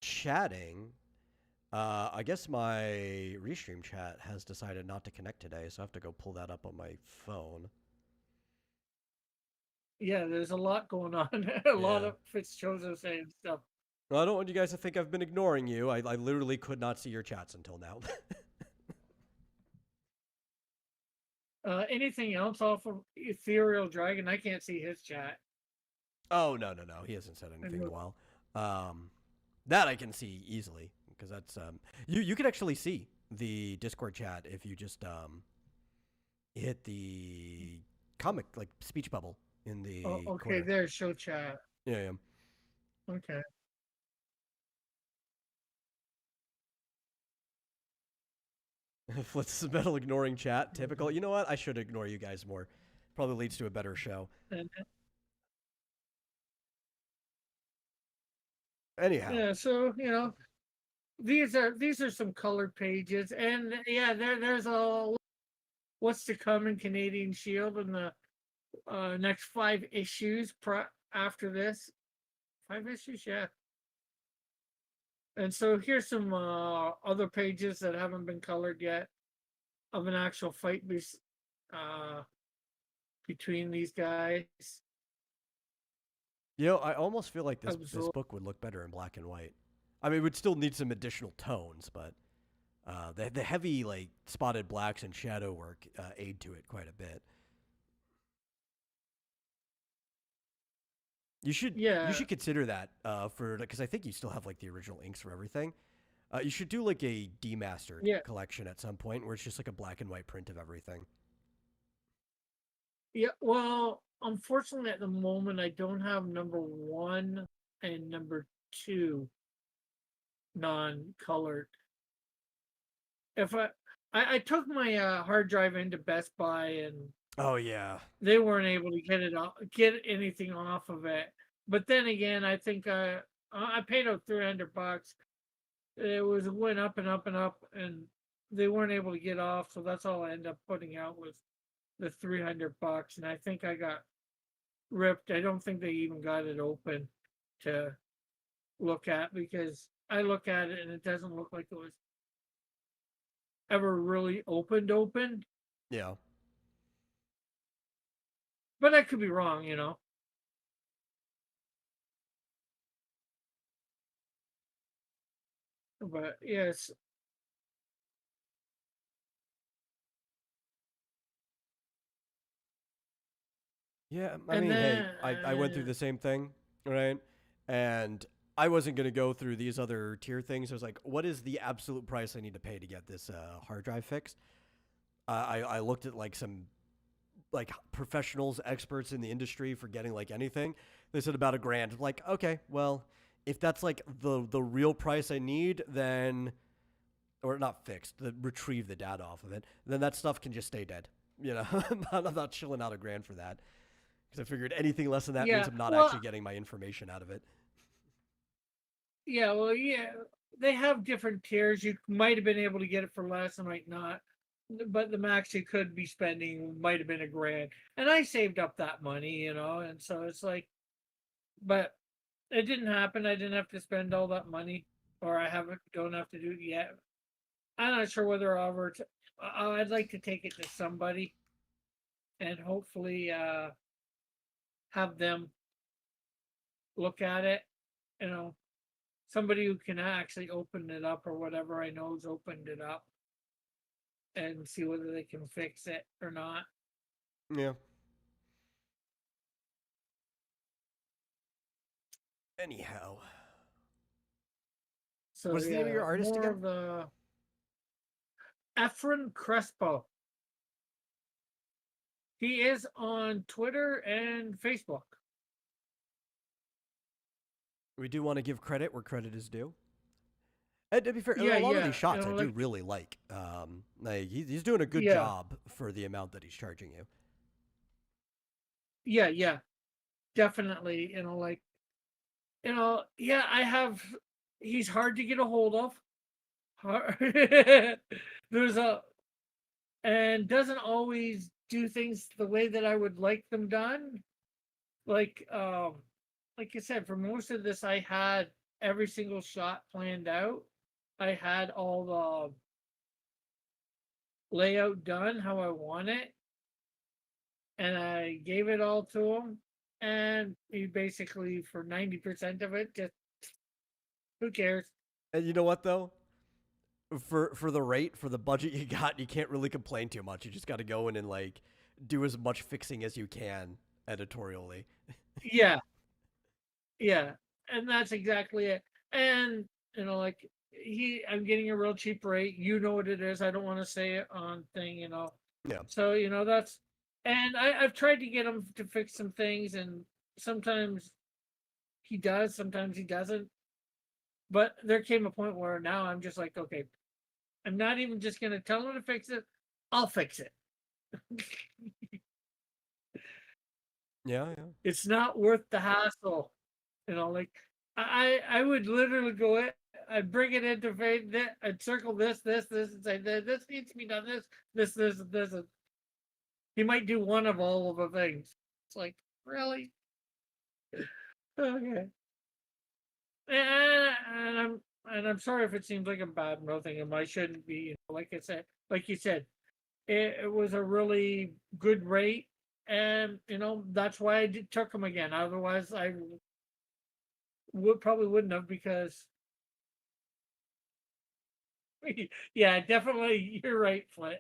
chatting. I guess my restream chat has decided not to connect today, so I have to go pull that up on my phone. Yeah, there's a lot going on. A lot of Fitzchozo saying stuff. Well, I don't want you guys to think I've been ignoring you. I literally could not see your chats until now. Anything else off of Ethereal Dragon? I can't see his chat. Oh, no. He hasn't said anything in a while. That I can see easily, because that's you can actually see the Discord chat if you just hit the comic like speech bubble in the Oh, okay, corner. there's show chat. Yeah. Okay. Flitz metal ignoring chat. Typical. You know what? I should ignore you guys more. Probably leads to a better show. And Anyhow. yeah, so these are some colored pages, and yeah, there's a what's to come in Canadian Shield in the next 5 issues after this. 5 issues, yeah. And so here's some other pages that haven't been colored yet of an actual fight uh, between these guys. I almost feel like this book would look better in black and white. I mean, it would still need some additional tones, but the heavy like spotted blacks and shadow work aid to it quite a bit. You should consider that for because I think you still have like the original inks for everything. You should do like a demastered collection at some point where it's just like a black and white print of everything. Yeah, well, unfortunately, at the moment, I don't have number 1 and number 2 non-colored. If I took my hard drive into Best Buy, and oh yeah, they weren't able to get anything off of it. But then again, I think I paid out $300. It went up and up and up, and they weren't able to get off. So that's all I ended up putting out was the $300, and I think I got ripped. I don't think they even got it open to look at, because I look at it and it doesn't look like it was ever really opened. Yeah. But I could be wrong, you know. But yes. Yeah, I mean, hey, I went through the same thing, right? And I wasn't going to go through these other tier things. I was like, what is the absolute price I need to pay to get this hard drive fixed? I looked at like some like professionals, experts in the industry for getting like anything. They said about $1,000. I'm like, okay, well, if that's like the real price I need, then or not fixed, retrieve the data off of it, then that stuff can just stay dead. You know, I'm not chilling out $1,000 for that. Because I figured anything less than that means I'm not actually getting my information out of it. Yeah, well, yeah, they have different tiers. You might have been able to get it for less, and might not. But the max you could be spending might have been $1,000, and I saved up that money, you know. And so it's like, but it didn't happen. I didn't have to spend all that money, or don't have to do it yet. I'm not sure whether I'd like to take it to somebody, and hopefully have them look at it, you know, somebody who can actually open it up, or whatever I know has opened it up, and see whether they can fix it or not. Yeah. Anyhow. So what's the name of your artist more again? of the Efren Crespo. He is on Twitter and Facebook. We do want to give credit where credit is due. And to be fair, a lot of these shots I do really like. He's doing a good job for the amount that he's charging you. Yeah, definitely. He's hard to get a hold of. And doesn't always do things the way that I would like them done. Like I said, for most of this, I had every single shot planned out. I had all the layout done how I want it, and I gave it all to him. And he basically, for 90% of it, just who cares? And you know what though? For the rate, for the budget you got, you can't really complain too much. You just got to go in and like do as much fixing as you can editorially. Yeah, and that's exactly it. And I'm getting a real cheap rate. You know what it is. I don't want to say it on thing, Yeah. So that's, and I've tried to get him to fix some things, and sometimes he does, sometimes he doesn't. But there came a point where now I'm just like, okay, I'm not even just gonna tell him to fix it. I'll fix it. Yeah. It's not worth the hassle. Like I would literally go I'd bring it into fate. I'd circle this, and say this needs to be done. This. And he might do one of all of the things. It's like, really? Okay. And I'm sorry if it seems like I'm bad mouthing him. I shouldn't be. Like I said, like you said, it was a really good rate, and that's why I took him again. Otherwise, I probably wouldn't have, because yeah, definitely you're right, Flint.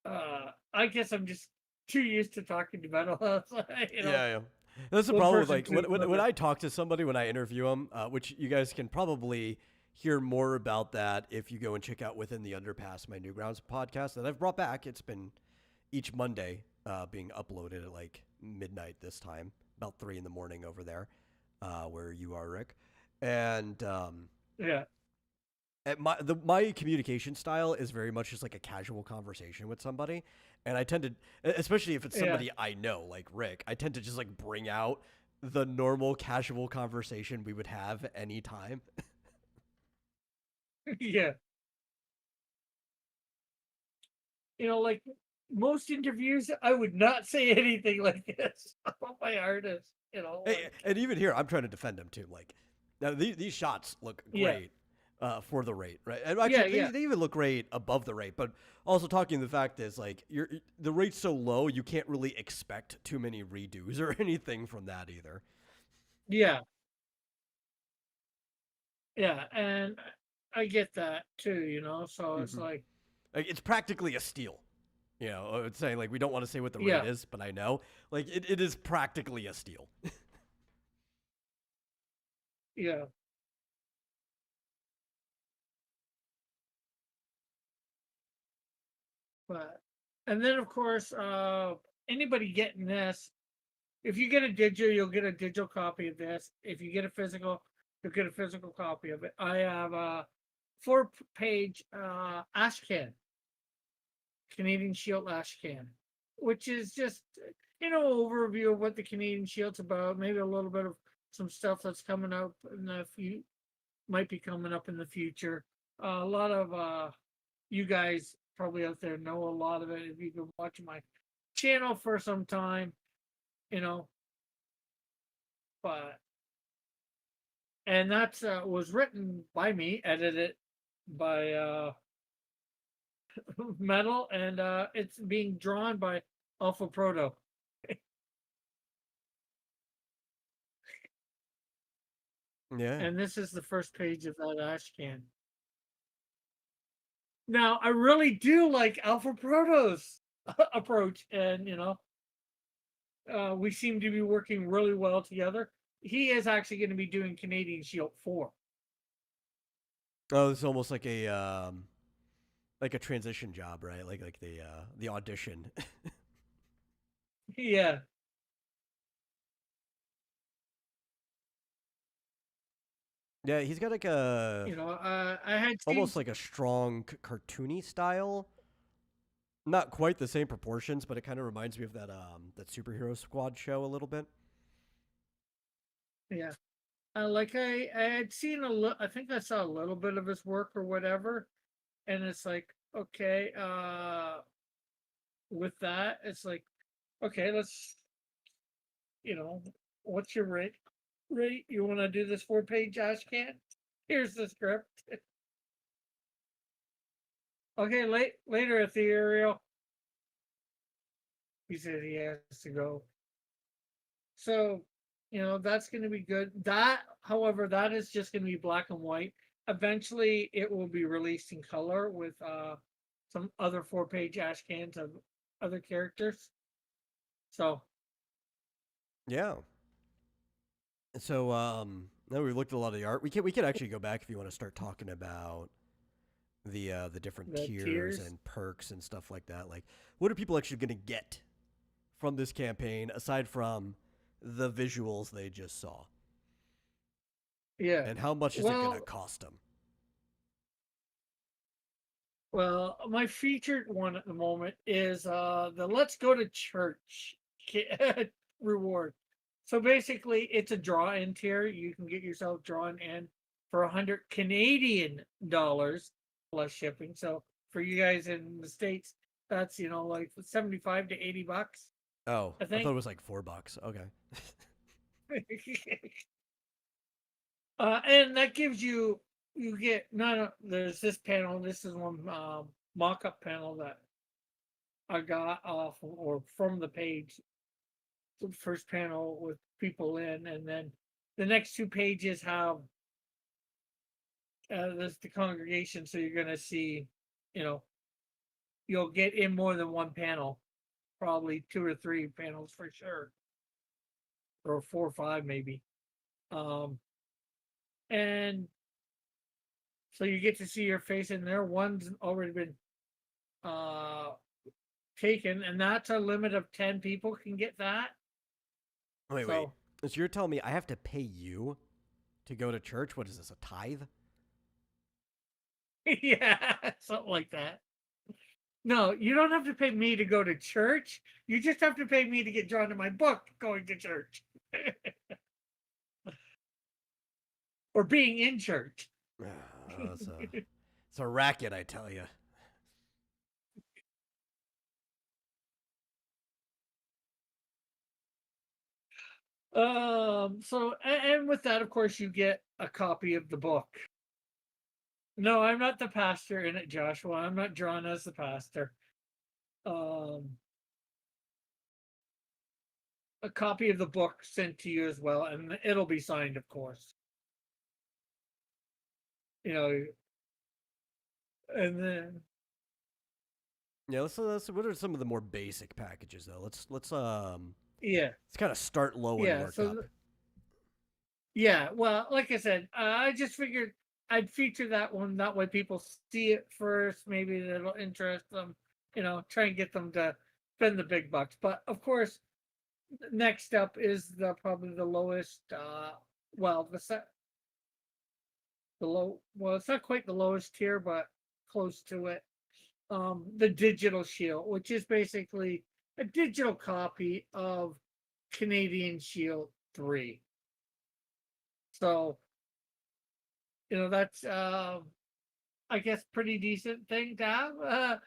I guess I'm just too used to talking to mental health. Yeah. That's the one problem with person like to when another. I talk to somebody, when I interview them, which you guys can probably hear more about that if you go and check out Within the Underpass, my Newgrounds podcast that I've brought back. It's been each Monday being uploaded at like midnight this time, about 3 in the morning over there, where you are, Rick. And Yeah, at my communication style is very much just like a casual conversation with somebody, and I tend to, especially if it's yeah, somebody I know like Rick, I tend to just like bring out the normal casual conversation we would have any time. yeah. Like most interviews, I would not say anything like this about my artist. And even here, I'm trying to defend him too. Like, now these shots look Yeah, great for the rate, right? And yeah, actually, yeah, they even look great above the rate. But also talking the fact is like the rate's so low, you can't really expect too many redos or anything from that either. yeah, yeah. And I get that too. So it's Hmm. like, Like, it's practically a steal. It's saying like we don't want to say what the rate yeah, is, but I know like it is practically a steal. yeah. But and then of course, anybody getting this, if you get a digital, you'll get a digital copy of this. If you get a physical, you'll get a physical copy of it. I have a 4-page ashcan, Canadian Shield ashcan, which is just overview of what the Canadian Shield's about. Maybe a little bit of some stuff that's coming up in the might be coming up in the future. A lot of you guys probably out there know a lot of it if you've been watching my channel for some time, you know. But and that's was written by me, edited by Metal, and it's being drawn by Alpha Proto. Yeah. And this is the first page of that ashcan. Now, I really do like Alpha Proto's approach, and we seem to be working really well together. He is actually going to be doing Canadian Shield 4. Oh, it's almost like a transition job, right? Like the audition. Yeah, Yeah, he's got like I had seen. almost like a strong cartoony style. Not quite the same proportions, but it kind of reminds me of that superhero squad show a little bit. Yeah, like I had seen a little. I think I saw a little bit of his work or whatever, and it's like, okay, with that, it's like, okay, let's, you know, what's your rate? Rate? You want to do this 4-page ashcan? Here's the script. Okay, later, Ethereal. He said he has to go. So, that's going to be good. That, however, that is just going to be black and white. Eventually, it will be released in color with some other 4-page ashcans of other characters. So, Yeah. So now we've looked at a lot of the art. We can actually go back if you want to start talking about the different the tiers tiers. and perks and stuff like that. Like, what are people actually going to get from this campaign aside from the visuals they just saw, Yeah. and how much is it going to Well, cost them? my featured one at the moment is the Let's Go to Church reward. So basically, it's a draw in tier. You can get yourself drawn in for 100 Canadian dollars plus shipping. So for you guys in the States, that's, like 75 to 80 bucks, Oh, I I thought think. it was like $4. Okay. And that gives you get there's this panel. This is one mock-up panel that I got off or from the page. The first panel with people in, and then the next two pages have there's the congregation. So you're gonna see, you know, you'll get in more than one panel, probably two or three panels for sure, or four or five maybe. Um, and so you get to see your face in there. One's already been uh taken, and that's a limit of 10 people can get that. Wait. So So you're telling me I have to pay you to go to church? What is this, a tithe? yeah, something like that. No, you don't have to pay me to go to church. You just have to pay me to get drawn to my book going to church or being in church. It's a racket, I tell you. So, and with that, of course, you get a copy of the book. No, I'm not the pastor in it, Joshua. I'm not drawn as the pastor. Um, a copy of the book sent to you as well, and it'll be signed, of course. You know, and then Yeah, let's what are some of the more basic packages though? yeah, let's kind of start low and yeah. work So up. yeah, well, like I said, I just figured I'd feature that one. That way people see it first. Maybe it'll interest them, try and get them to spend the big bucks. But of course, next up is probably the lowest, well, well, it's not quite the lowest tier, but close to it. The Digital Shield, which is basically a digital copy of Canadian Shield 3. So, that's I guess pretty decent thing to have.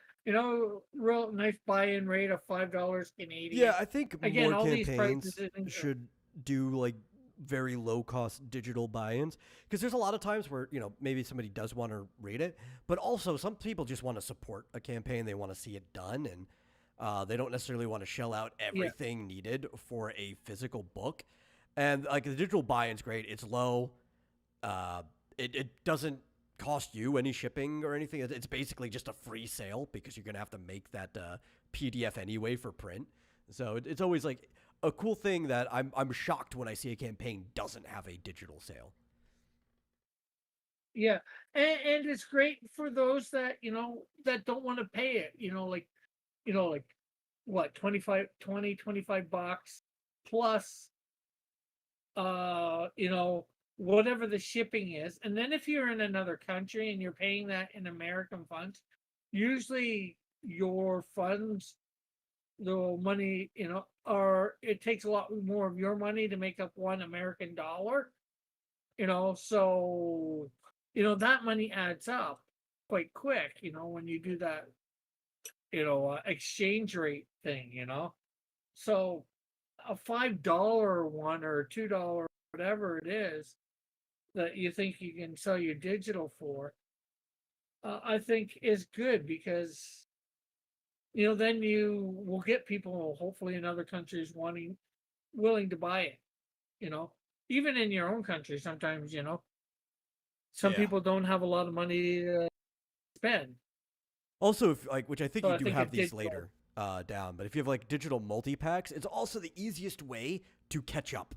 Real nice buy-in rate of $5 Canadian. Yeah, I think Again, more all these prices campaigns should do like very low cost digital buy-ins because there's a lot of times where maybe somebody does want to rate it, but also some people just want to support a campaign. They want to see it done, and they don't necessarily want to shell out yeah, everything needed for a physical book. And like the digital buy-in's great. It's low. Uh, it doesn't cost you any shipping or anything. It's basically just a free sale because you're gonna have to make that PDF anyway for print. So it's always like a cool thing that I'm shocked when I see a campaign doesn't have a digital sale. yeah, and it's great for those that that don't want to pay it. Like what 25 bucks plus whatever the shipping is. And then if you're in another country and you're paying that in American funds, usually your funds, the money, it takes a lot more of your money to make up one American dollar. So that money adds up quite quick, when you do that, exchange rate thing. So a $5 one or $2, whatever it is that you think you can sell your digital for, I think is good because then you will get people hopefully in other countries willing to buy it. You know, Even in your own country, sometimes some Yeah. people don't have a lot of money to spend. Also, if like, which I think So you I do think a have these digital, later down, but if you have like digital multi packs, it's also the easiest way to catch up,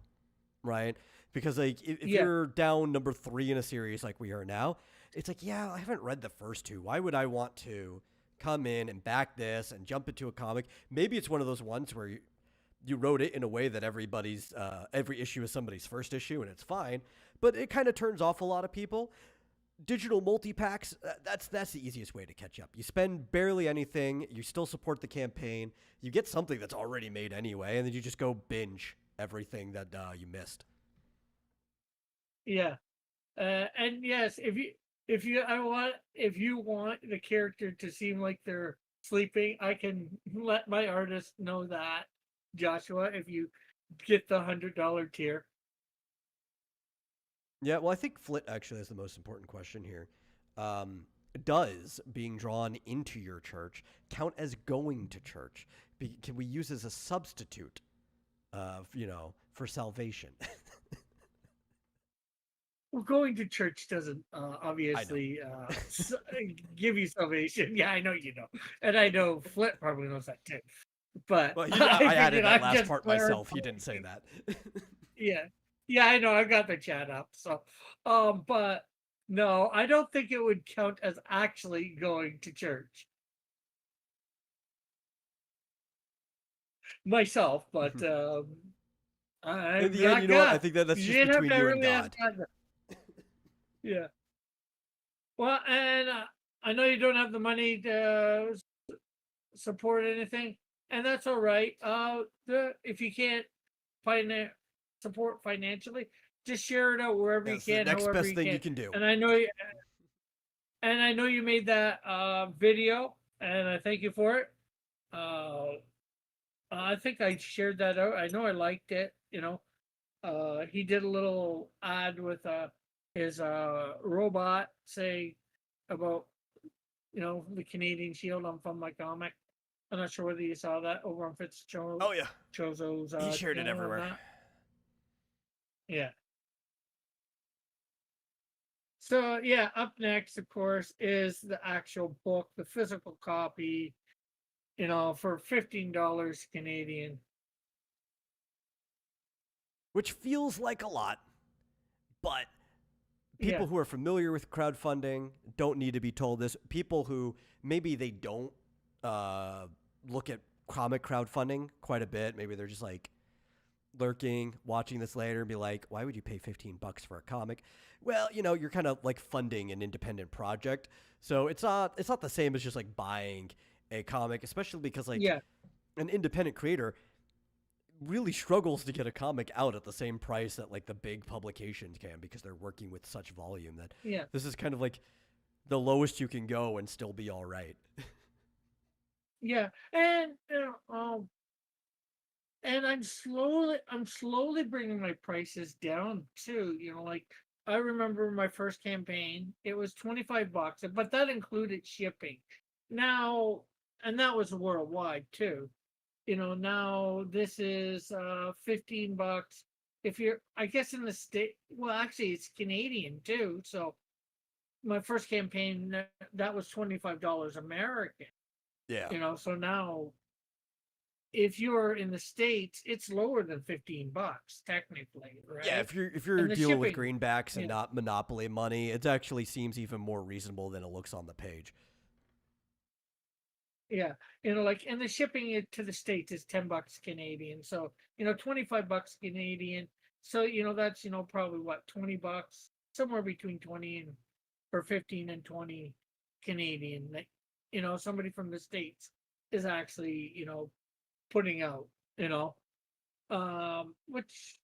right? Because like if yeah, you're down number 3 in a series like we are now, it's like, yeah, I haven't read the first two. Why would I want to come in and back this and jump into a comic? Maybe it's one of those ones where you wrote it in a way that every issue is somebody's first issue and it's fine, but it kind of turns off a lot of people. Digital multi packs, that's the easiest way to catch up. You spend barely anything, you still support the campaign, you get something that's already made anyway, and then you just go binge everything that you missed. yeah. And yes, if you want the character to seem like they're sleeping, I can let my artist know that, Joshua, if you get the $100 tier. Yeah, well, I think Flit actually is the most important question here. Um, does being drawn into your church count as going to church? Can we use as a substitute, for salvation? Well, going to church doesn't I know. obviously give you salvation. Yeah, I know you know, and I know Flint probably knows that too. But Well, I I added figured that I'd last just part clarify. myself. He didn't say that. Yeah, yeah, I know. I got the chat up. So, but no, I don't think it would count as actually going to church myself. But In I'm the end, you not know what? I God. think that's You just didn't have between to you and really ask God. God. Yeah. Well, and I know you don't have the money to support anything, and that's all right. If you can't find support financially, just share it out wherever you That's the can, next however best you thing you can. can do. And I know you made that video, and I thank you for it. Uh, I think I shared that out. I know I liked it. He did a little ad with his robot saying about the Canadian Shield. I'm from my comic. I'm not sure whether you saw that over on Oh yeah, Chozo's he shared it channel or everywhere. not. Yeah. So yeah, up next, of course, is the actual book, the physical copy. For $15 Canadian. Which feels like a lot, but Yeah. people who are familiar with crowdfunding don't need to be told this. People who maybe they don't look at comic crowdfunding quite a bit, maybe they're just like lurking, watching this later, and be like, "Why would you pay $15 for a comic?" Well, you're kind of like funding an independent project, so it's not the same as just like buying a comic, especially because like Yeah. an independent creator really struggles to get a comic out at the same price that like the big publications can because they're working with such volume that Yeah. this is kind of like the lowest you can go and still be all right. Yeah. And I'm slowly bringing my prices down too. Like I remember my first campaign, it was $25, but that included shipping. Now, and that was worldwide too. Now this is $15. If you're, I guess, in the state, well, actually it's Canadian too. So my first campaign, that was $25 American. Yeah. So now if you're in the States, it's lower than $15 technically, Yeah, right? if you're And the dealing with shipping, greenbacks and yeah, not monopoly money, it actually seems even more reasonable than it looks on the page. yeah, like, and the shipping it to the States is $10 Canadian. So, $25 Canadian. So, that's, probably what, $20, somewhere between 20 and or 15 and 20 Canadian that, somebody from the States is actually, putting out, you know, which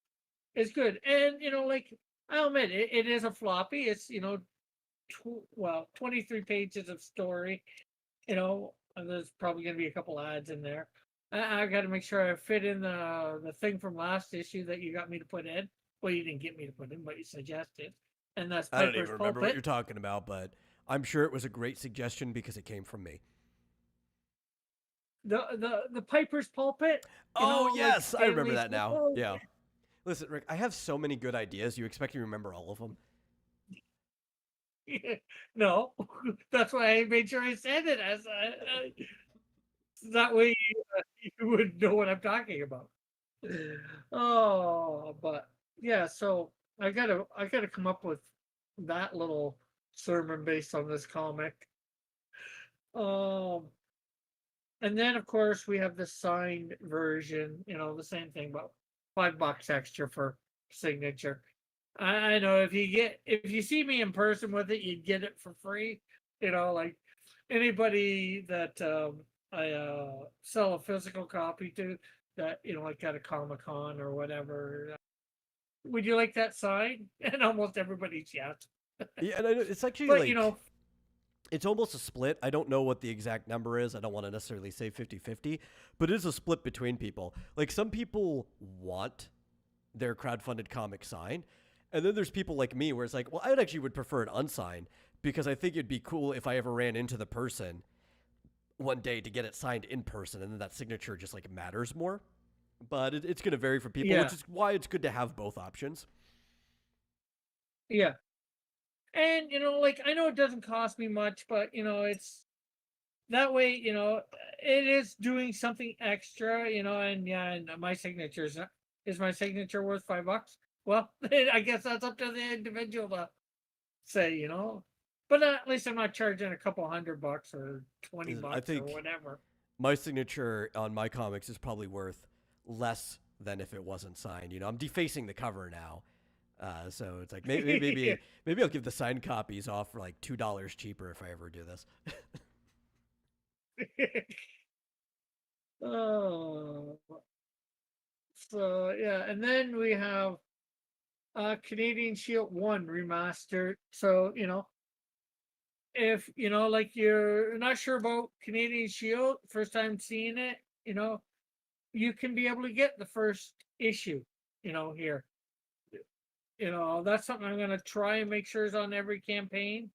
is good. And, like, I'll admit it is a floppy. It's, 23 pages of story, and there's probably going to be a couple ads in there. I got to make sure I fit in the thing from last issue that you got me to put in. Well, you didn't get me to put in, but you suggested. And that's I don't Piper's even remember what Pulpit. you're talking about, but I'm sure it was a great suggestion because it came from me. The Piper's Pulpit, Oh, like yes, I remember Stanley's. that now. Yeah. Listen, Rick, I have so many good ideas. You expect me to remember all of them? No, that's why I made sure I said it as that way you would know what I'm talking about. Oh, but yeah, so I gotta come up with that little sermon based on this comic. Um, and then of course we have the signed version, the same thing, about $5 extra for signature. I know if you see me in person with it, you'd get it for free. Like anybody that I sell a physical copy to that, like at a Comic Con or whatever, would you like that sign? And almost everybody's yes. Yeah, and it's actually But you like know, it's almost a split. I don't know what the exact number is. I don't want to necessarily say 50-50, but it is a split between people. Like some people want their crowdfunded comic signed, and then there's people like me where it's like, well, I would actually would prefer it unsigned because I think it'd be cool if I ever ran into the person one day to get it signed in person, and then that signature just like matters more. But it's going to vary for people, which yeah, is why it's good to have both options. yeah. And you know, like I know it doesn't cost me much, but you know, it's that way, you know, it is doing something extra, you know, and yeah, and my signature is my signature worth $5? Well, I guess that's up to the individual to say, you know. But at least I'm not charging a couple $100 or 20 I bucks or think whatever. my signature on my comics is probably worth less than if it wasn't signed. You know, I'm defacing the cover now. So it's like maybe I'll give the signed copies off for like $2 cheaper if I ever do this. Oh, so yeah, and then we have Canadian Shield 1 remastered. So, you know, if you know, like you're not sure about Canadian Shield, first time seeing it, you know, you can be able to get the first issue, you know, here. You know, that's something I'm gonna try and make sure is on every campaign.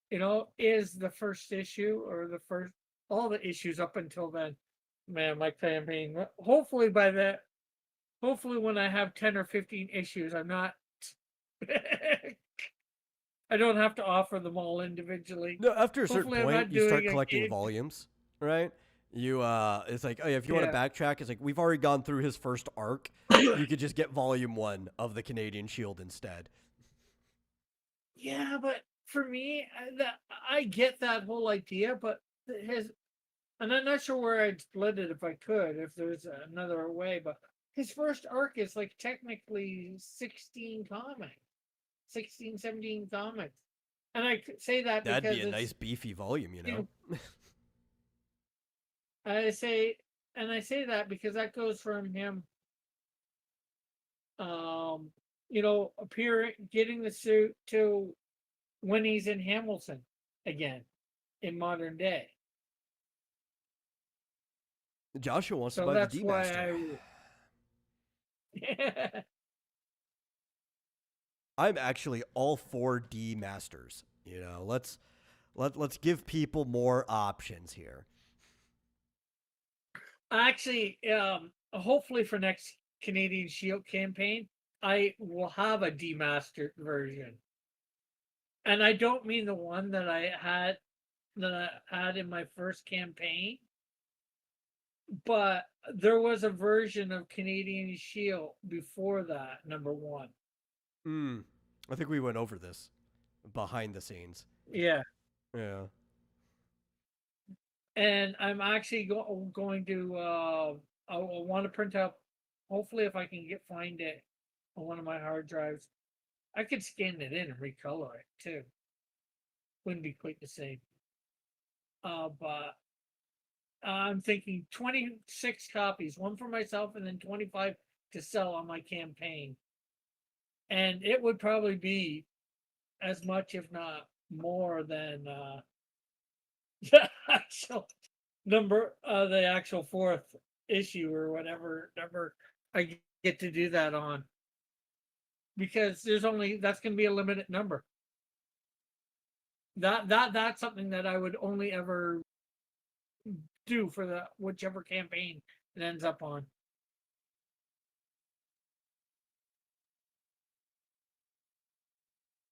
You know, is the first issue or the first all the issues up until then. Man, my campaign. Hopefully by that, hopefully when I have 10 or 15 issues, I'm not I don't have to offer them all individually. No, after a certain Hopefully I'm point, not you start doing a collecting kid. volumes, right? You it's like, oh yeah, if you want to Yeah. backtrack, it's like we've already gone through his first arc. You could just get volume 1 of the Canadian Shield instead. Yeah, but for me, I get that whole idea, but his and I'm not sure where I'd split it if I could, if there's another way, but his first arc is like technically 16 comics, 16, 17 comics. And I say that That'd be because a it's, nice beefy volume, you you know. know, I say, and I say that because that goes from him, um, you know, appearing, getting the suit to when he's in Hamilton again in modern day. Joshua wants to So buy the that's D why Master. I, I'm actually all for D Masters. You know, let's give people more options here. actually, hopefully for next Canadian Shield campaign, I will have a demastered version, and I don't mean the one that I had in my first campaign, but there was a version of Canadian Shield before that, number one. Hmm. I think we went over this behind the scenes. Yeah, Yeah. and I'm actually going to. I want to print out. Hopefully, if I can find it on one of my hard drives, I could scan it in and recolor it too. Wouldn't be quite the same. But I'm thinking 26 copies, one for myself and then 25 to sell on my campaign. And it would probably be as much, if not more, than the actual the actual fourth issue or whatever number I get to do that on. Because that's going to be a limited number. That's something that I would only ever do for the whichever campaign it ends up on.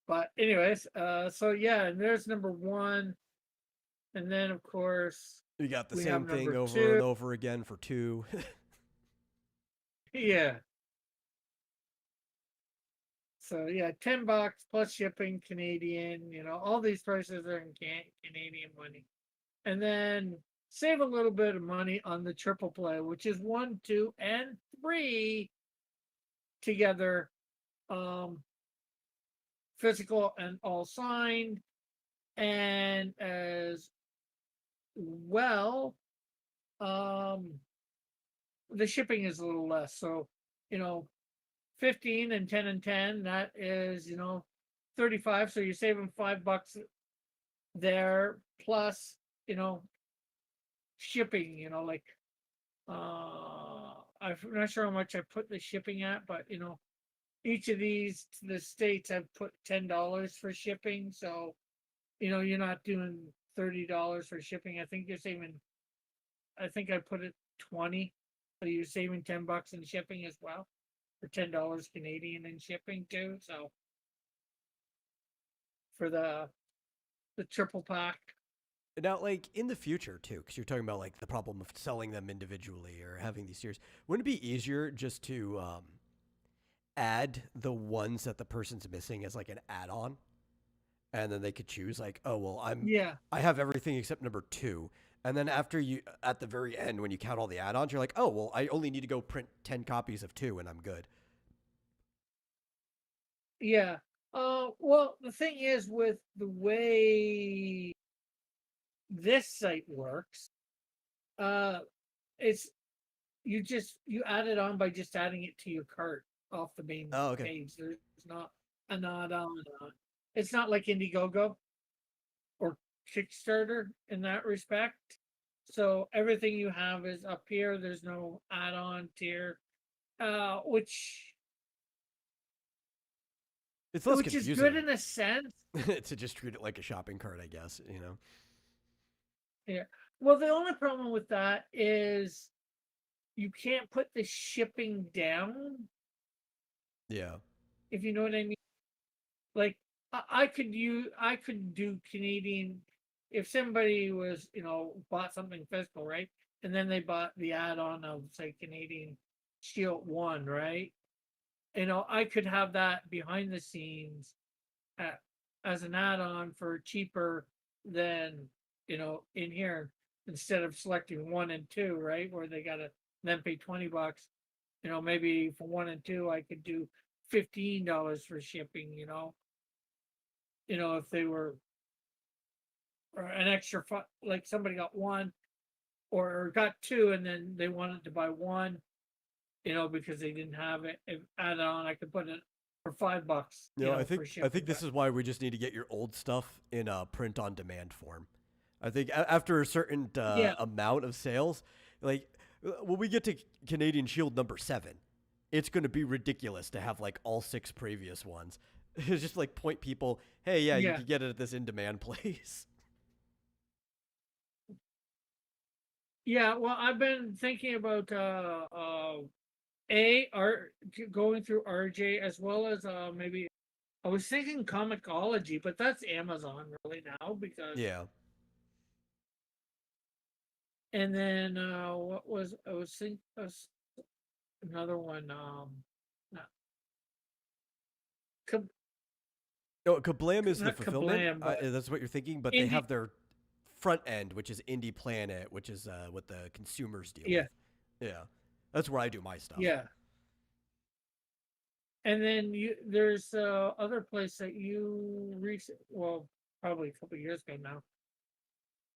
But anyways, so yeah, and there's number one, and then of course We got the we have same thing number over two. and over again for 2. Yeah. So yeah, $10 plus shipping Canadian. You know, all these prices are in Canadian money, and then save a little bit of money on the triple play, which is 1, 2, and 3 together, um, physical and all signed, and as well, um, the shipping is a little less. So, you know, 15 and 10 and 10, that is, 35. So you're saving $5 there plus, you know, shipping, like I'm not sure how much I put the shipping at, but each of these the states I've put $10 for shipping. So, you're not doing $30 for shipping. I think I put it 20. So you're saving $10 in shipping as well, for $10 Canadian in shipping too. So for the triple pack. Now, like in the future too, because you're talking about like the problem of selling them individually or having these tiers. Wouldn't it be easier just to add the ones that the person's missing as like an add-on, and then they could choose like, oh well, Yeah. I have everything except number two, and then after you at the very end when you count all the add-ons, you're like, oh well, I only need to go print 10 copies of two and I'm good. Yeah. Well, the thing is with the way this site works, uh, it's you add it on by just adding it to your cart off the main Oh, okay. page. There's not an add-on. It's not like Indiegogo or Kickstarter in that respect. So everything you have is up here. There's no add-on tier, which It's less is good confusing in a sense. to just treat it like a shopping cart, I guess. You know. Yeah. Well, the only problem with that is you can't put the shipping down, Yeah. if you know what I mean. Like I could do Canadian if somebody was, bought something physical, right? And then they bought the add-on of say Canadian Shield 1, right? I could have that behind the scenes at, as an add-on for cheaper than, in here, instead of selecting 1 and 2, right? Where they gotta then pay $20. Maybe for 1 and 2 I could do $15 for shipping, if they were or an extra like somebody got one or got two and then they wanted to buy one, because they didn't have it. If add on, I could put it for $5, You know, for I shipping. think this is why we just need to get your old stuff in a print on demand form. I think after a certain Yeah, amount of sales, like when we get to Canadian Shield number 7, it's going to be ridiculous to have like all 6 previous ones. It's just like point people, hey, yeah, you yeah, can get it at this in demand place. yeah. Well, I've been thinking about a art going through RJ as well as maybe I was thinking Comixology, but that's Amazon really now because. Yeah. And then what was I was thinking another one not No, Kablam is the not fulfillment. Kablam, but That's what you're thinking, but they Indie. have their front end, which is Indie Planet, which is what the consumers deal Yeah, with. Yeah. That's where I do my stuff. yeah. And then there's other place that you well, probably a couple years ago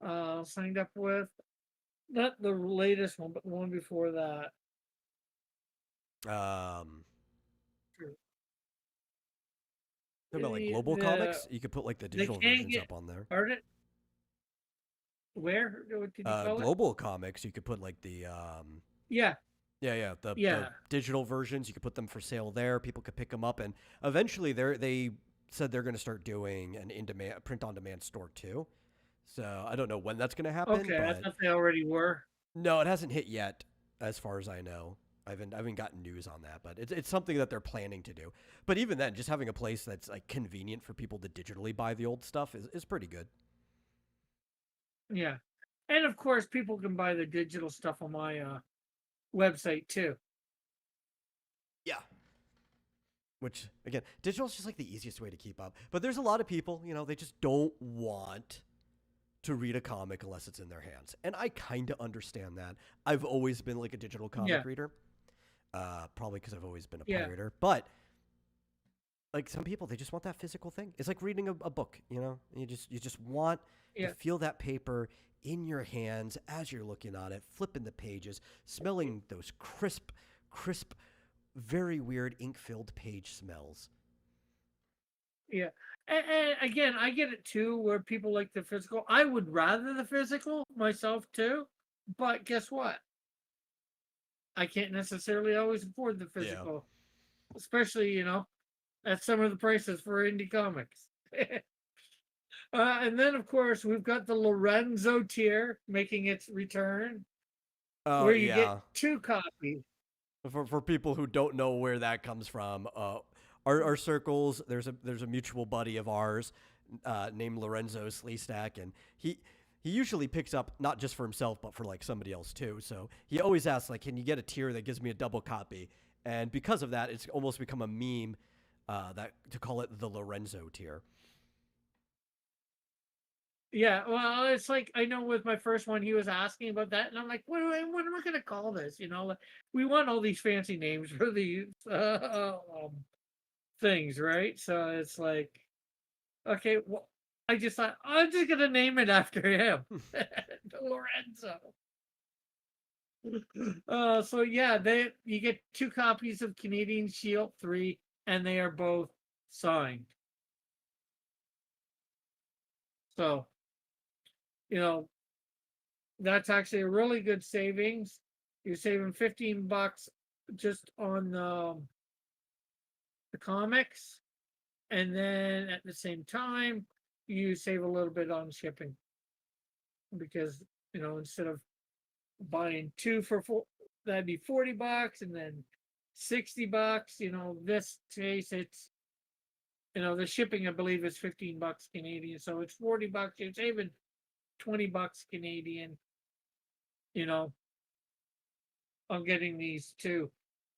now, signed up with, not the latest one, but the one before that. Um, Sure. Talking about like The global comics, you could put like the they digital can't versions get up on there. art. Where? What did you call it? Global comics, you could put like the Yeah, the yeah, digital versions. You could put them for sale there. People could pick them up, and eventually they said they're going to start doing an in demand print on demand store too. So I don't know when that's going to happen, okay. I but thought they already were. no, it hasn't hit yet, as far as I know. I haven't gotten news on that, but it's something that they're planning to do. But even then, just having a place that's like convenient for people to digitally buy the old stuff is pretty good. Yeah, and of course, people can buy the digital stuff on my website too. Yeah. Which again, digital is just like the easiest way to keep up. But there's a lot of people, they just don't want to read a comic unless it's in their hands. And I kind of understand that. I've always been like a digital comic Yeah, reader. Probably because I've always been a yeah, pirater. But like some people, they just want that physical thing. It's like reading a book, You just want to yeah, feel that paper in your hands as you're looking on it, flipping the pages, smelling those crisp very weird ink-filled page smells. Yeah. And again, I get it too, where people like the physical. I would rather the physical myself too, but guess what? I can't necessarily always afford the Yeah. physical, especially at some of the prices for indie comics. And then, of course, we've got the Lorenzo tier making its return, Oh where you get yeah. 2 copies. For people who don't know where that comes from, our circles. There's a mutual buddy of ours named Lorenzo Sleestack, and he usually picks up not just for himself but for like somebody else too. So he always asks like, "Can you get a tier that gives me a double copy?" And because of that, it's almost become a meme that to call it the Lorenzo tier. Yeah, well, it's like I know with my first one, he was asking about that, and I'm like, what am I going to call this? Like, we want all these fancy names for these things, right? So it's like, okay, well, I just thought I'm just going to name it after him, Lorenzo. So yeah, you get 2 copies of Canadian Shield 3, and they are both signed. So you know that's actually a really good savings. You're saving $15 just on the comics, and then at the same time, you save a little bit on shipping because instead of buying 2 for that'd be $40, and then $60. This case it's the shipping I believe is $15 Canadian, so it's $40. You're saving $20 Canadian. You know, on getting these 2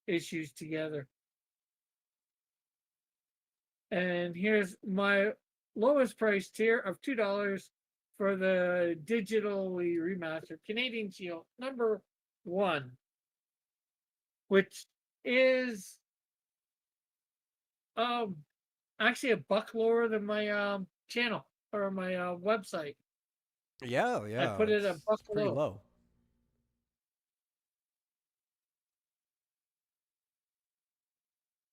issues together. And here's my lowest price tier of $2 for the digitally remastered Canadian Shield #1, which is actually a buck lower than my channel or my website. Yeah, I yeah, put it a buck it's pretty low. low.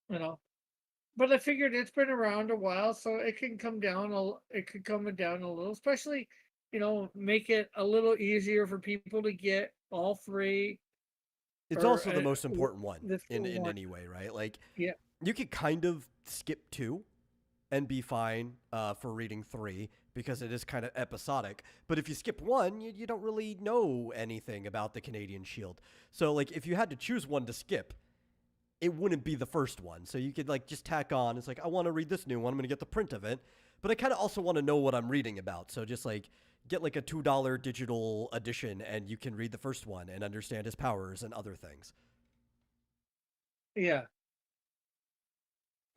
You know, but I figured it's been around a while, so it can come down. It could come down a little, especially make it a little easier for people to get all 3 It's or also the most important one the in 1. any way, right? Like Yeah, you could kind of skip 2 and be fine for reading 3 because it is kind of episodic. But if you skip 1, you don't really know anything about the Canadian Shield. So like if you had to choose one to skip, it wouldn't be the first one. So you could like just tack on. It's like I want to read this new one. I'm gonna get the print of it, but I kind of also want to know what I'm reading about. So just like get like a $2 digital edition, and you can read the first one and understand his powers and other things. yeah.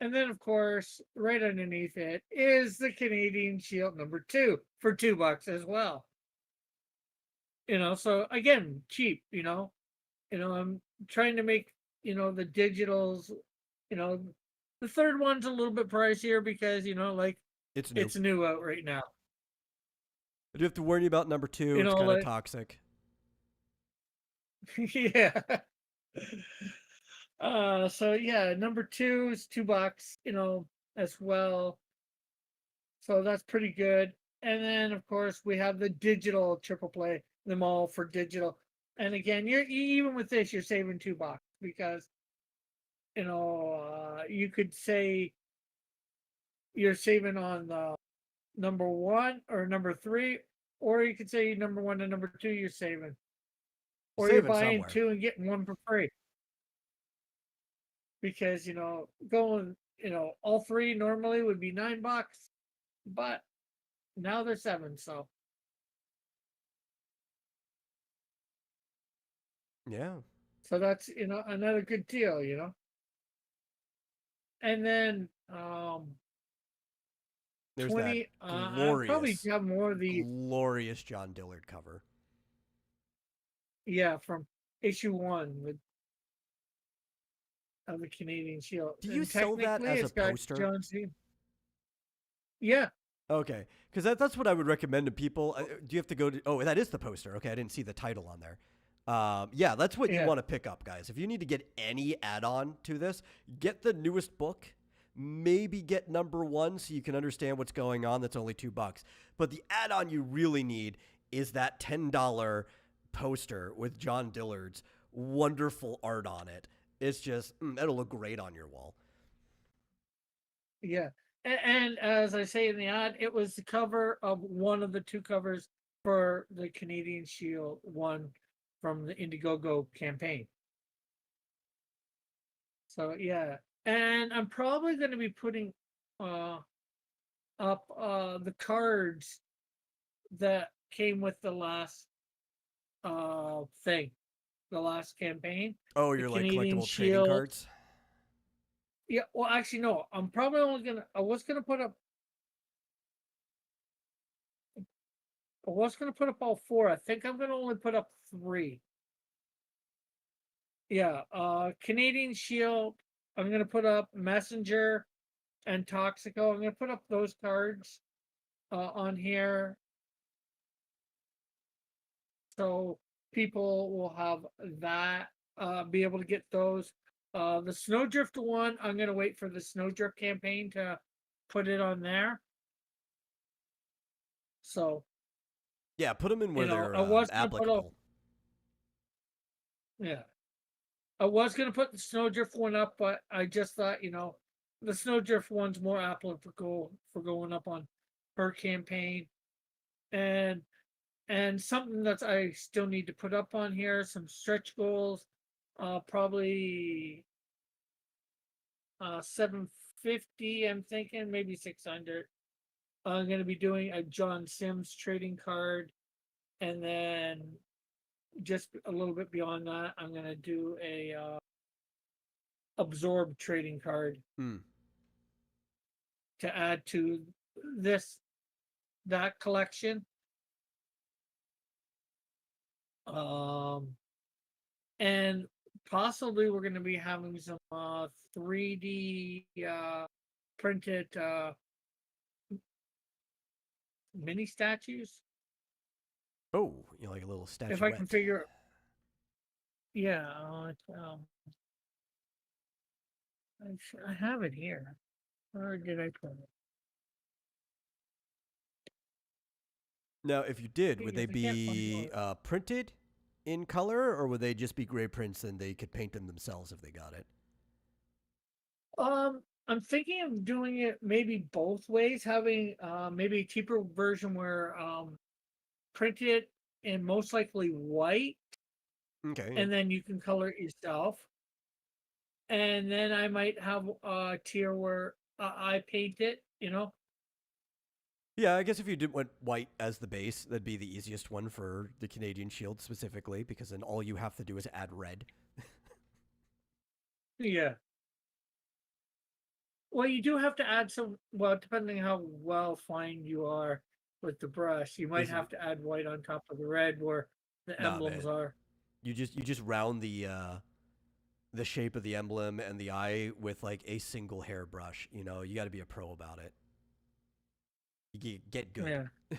And then of course, right underneath it is the Canadian Shield #2 for $2 as well. So again, cheap. I'm trying to make the digitals. You know, the third one's a little bit pricier because like It's new. it's new out right now. But you have to worry about number 2. It's kind of Like toxic. yeah. So yeah, #2 is $2, as well. So that's pretty good. And then of course we have the digital triple play, them all for digital. And again, even with this, you're saving $2 because you could say you're saving on the #1 or #3, or you could say #1 and #2 you're saving, or you're Saving buying somewhere. 2 and getting 1 for free. Because going all 3 normally would be $9, but now they're 7. Yeah. So that's another good deal. And then There's that 20. I probably glorious, have more of the glorious John Dillard cover. yeah from issue 1 with of the Canadian Shield, Do you and sell that technically as a it's got poster? John Cena. Yeah, Okay, because that's what I would recommend to people. Do you have to go to? Oh, that is the poster. Okay, I didn't see the title on there. Yeah, that's what you Yeah. want to pick up, guys. If you need to get any add-on to this, get the newest book. Maybe get number 1 so you can understand what's going on. That's only $2. But the add-on you really need is that $10 poster with John Dillard's wonderful art on it. It's just it'll look great on your wall. Yeah. And as I say in the ad, it was the cover of one of the 2 covers for the Canadian Shield one from the Indiegogo campaign. So yeah. And I'm probably going to be putting up the cards that came with the last thing, the last campaign. Oh, The you're like Canadian collectible trading Shield. cards? Yeah, well actually no, I'm probably only gonna I was gonna put up all 4. I think I'm gonna only put up 3. Yeah, Canadian Shield. I'm gonna put up Messenger and Toxico. I'm gonna put up those cards on here, so people will have that. Be able to get those. The Snowdrift one, I'm gonna wait for the Snowdrift campaign to put it on there. So Yeah, put them in where they're I was gonna put up. applicable. Yeah, I was gonna put the Snowdrift one up, but I just thought, the Snowdrift one's more applicable for going up on her campaign. And something that I still need to put up on here, some stretch goals, probably 750, I'm thinking, maybe 600. I'm gonna be doing a John Sims trading card, and then just a little bit beyond that, I'm gonna do a absorb trading card Mm. to add to that collection. And possibly we're going to be having some 3D printed mini statues. Oh, like a little If I can statuette. figure, yeah, I have it here. Where did I put it? Now, if you did, would they Because I can't find be it. printed in color, or would they just be gray prints and they could paint them themselves if they got it? I'm thinking of doing it maybe both ways, having maybe a cheaper version where print it in most likely white, Okay, yeah. and then you can color it yourself. And then I might have a tier where I paint it. Yeah, I guess if you did went white as the base, that'd be the easiest one for the Canadian Shield specifically, because then all you have to do is add red. Yeah. Well, you do have to add some. Well, depending how well fine you are with the brush, you might Is it? have to add white on top of the red where the Nah, emblems man. are. You just round the shape of the emblem and the eye with like a single hairbrush. You got to be a pro about it. You get good. Yeah.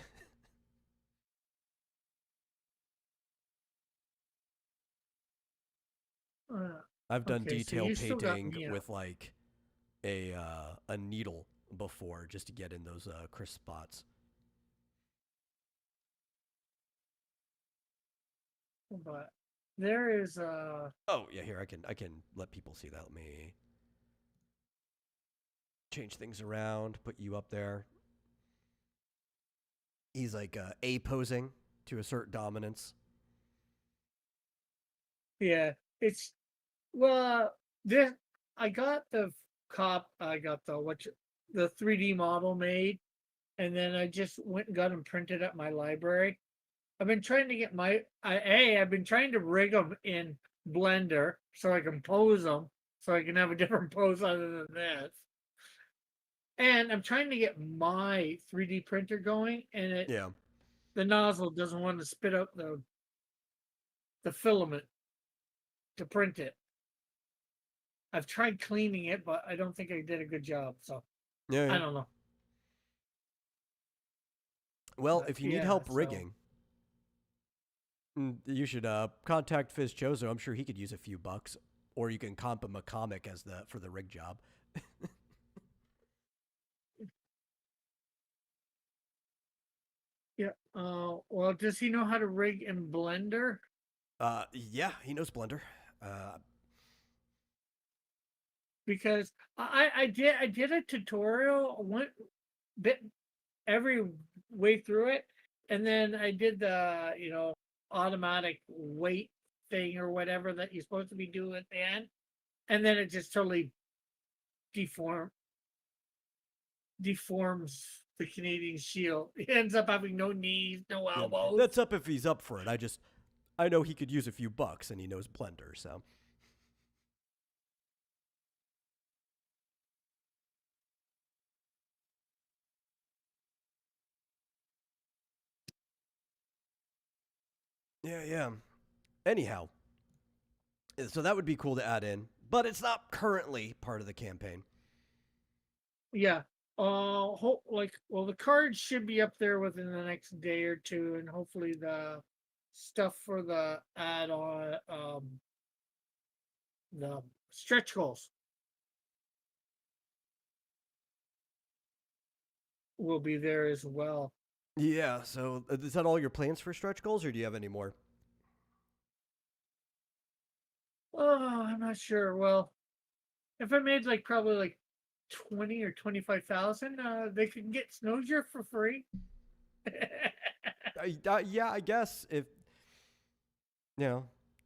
Uh, I've done okay, so detail you still got painting me up. with like a needle before just to get in those crisp spots. But there is Oh yeah, here I can let people see that. Let me change things around, put you up there. He's like A posing to assert dominance. yeah, it's well this I got the I got the 3D model made, and then I just went and got them printed at my library. I've been trying to get I've been trying to rig them in Blender so I can pose them, so I can have a different pose other than this. And I'm trying to get my 3D printer going, and Yeah. the nozzle doesn't want to spit out the filament to print it. I've tried cleaning it, but I don't think I did a good job. So Yeah, I yeah. don't know. Well, But if you need yeah, help so rigging, You should contact Fizz Chozo. I'm sure he could use a few bucks, or you can comp him a comic as for the rig job. Yeah. Well, does he know how to rig in Blender? Yeah, he knows Blender. Uh, Because I did a tutorial, went bit every way through it, and then I did the automatic weight thing or whatever that you're supposed to be doing at the end, and then it just totally deforms the Canadian Shield. He ends up having no knees, no yeah, elbows. that's up if he's up for it. I know he could use a few bucks, and he knows Blender, so. Yeah. Anyhow, so that would be cool to add in, but it's not currently part of the campaign. Yeah. The cards should be up there within the next day or two, and hopefully the stuff for the add-on, the stretch goals will be there as well. Yeah, so is that all your plans for stretch goals, or do you have any more? Oh, I'm not sure. Well, if I made like probably like 20 or 25,000, they can get Snowshirt for free. Yeah, I guess if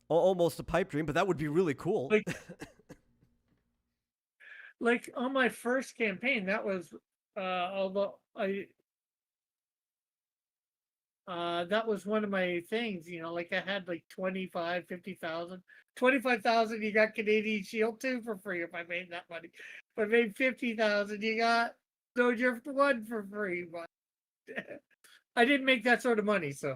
almost a pipe dream, but that would be really cool. Like, like on my first campaign, that was although I that was one of my things, like I had like 25, 50,000. 25,000, you got Canadian Shield 2 for free if I made that money. If I made 50,000, you got Snowdrift 1 for free. But I didn't make that sort of money, so.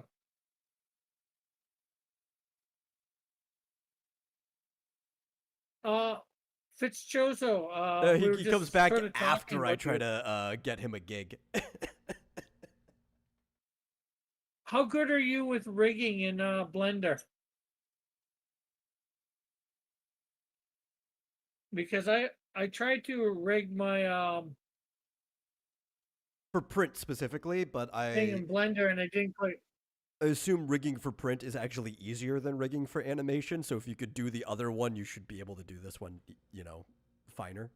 Fitzchoso, He comes back after I try to get him a gig. How good are you with rigging in Blender? Because I tried to rig my for print specifically, but thing in Blender and I didn't quite. I assume rigging for print is actually easier than rigging for animation. So if you could do the other one, you should be able to do this one, finer.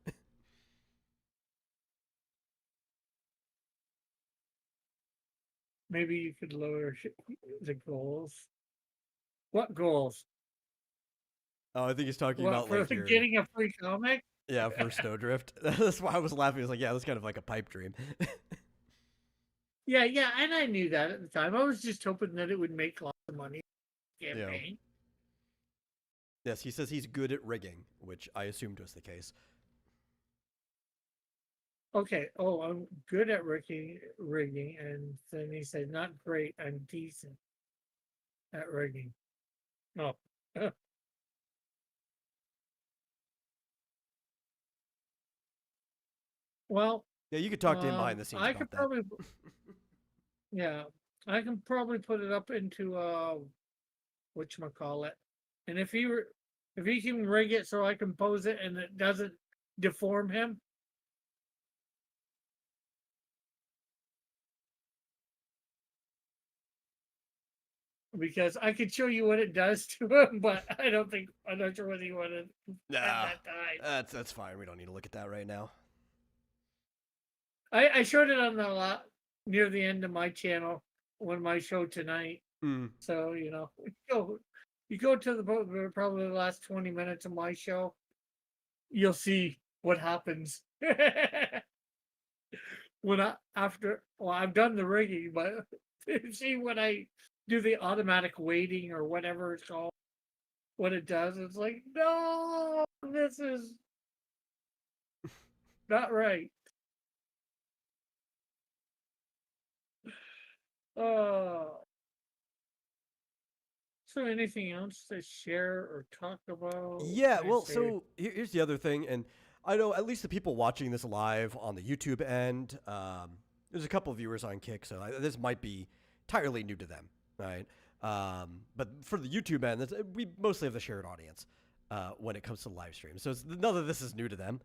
Maybe you could lower the goals. What goals? Oh, I think he's talking What, about for like your getting a free comic? yeah for Snowdrift. That's why I was laughing. I was like, yeah, that's kind of like a pipe dream. Yeah, and I knew that at the time. I was just hoping that it would make lots of money. Campaign. Yes, he says he's good at rigging, which I assumed was the case. Okay. Oh, I'm good at rigging, and then he said, "Not great. I'm decent at rigging." Oh. Well, Yeah, you could talk to him behind the scenes I about could that. probably, yeah, I can probably put it up into whatchamacallit. And if he can rig it so I can pose it and it doesn't deform him. Because I could show you what it does to him, but I'm not sure whether you want to Nah, spend that time. that's fine. We don't need to look at that right now. I showed it on the lot near the end of my channel on my show tonight. So you go to the probably the last 20 minutes of my show, you'll see what happens when I've done the rigging, but see when I do the automatic weighting or whatever it's called, what it does, it's like, no, this is not right. Oh. So anything else to share or talk about? Yeah, well, so here's the other thing, and I know at least the people watching this live on the YouTube end, there's a couple of viewers on Kick, so this might be entirely new to them, right? But for the YouTube end, we mostly have the shared audience when it comes to live streams. So none of this is new to them.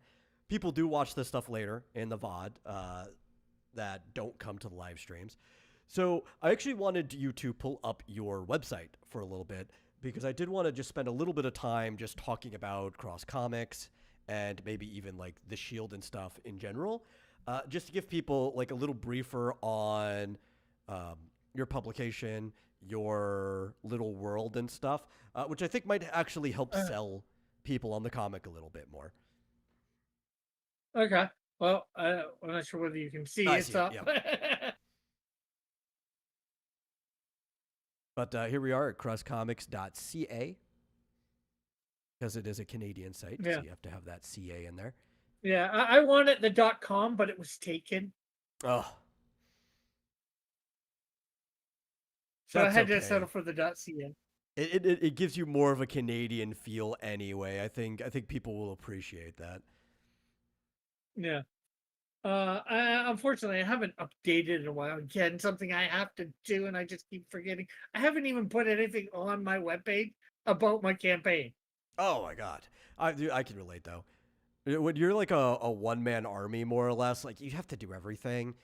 People do watch this stuff later in the VOD that don't come to the live streams. So I actually wanted you to pull up your website for a little bit because I did want to just spend a little bit of time just talking about Cross Comics and maybe even like the Shield and stuff in general, just to give people like a little briefer on your publication, your little world and stuff, which I think might actually help sell people on the comic a little bit more. Okay. Well, I'm not sure whether you can see I it's see it, up. yeah. But here we are at crosscomics.ca because it is a Canadian site, Yeah. so you have to have that CA in there. Yeah, I wanted the .com, but it was taken. Oh, so I that's had to okay. settle for the .ca. It gives you more of a Canadian feel anyway. I think people will appreciate that. Yeah. Unfortunately, I haven't updated in a while. Again, something I have to do, and I just keep forgetting. I haven't even put anything on my webpage about my campaign. Oh my god, I can relate though. When you're like a one man army, more or less, like you have to do everything,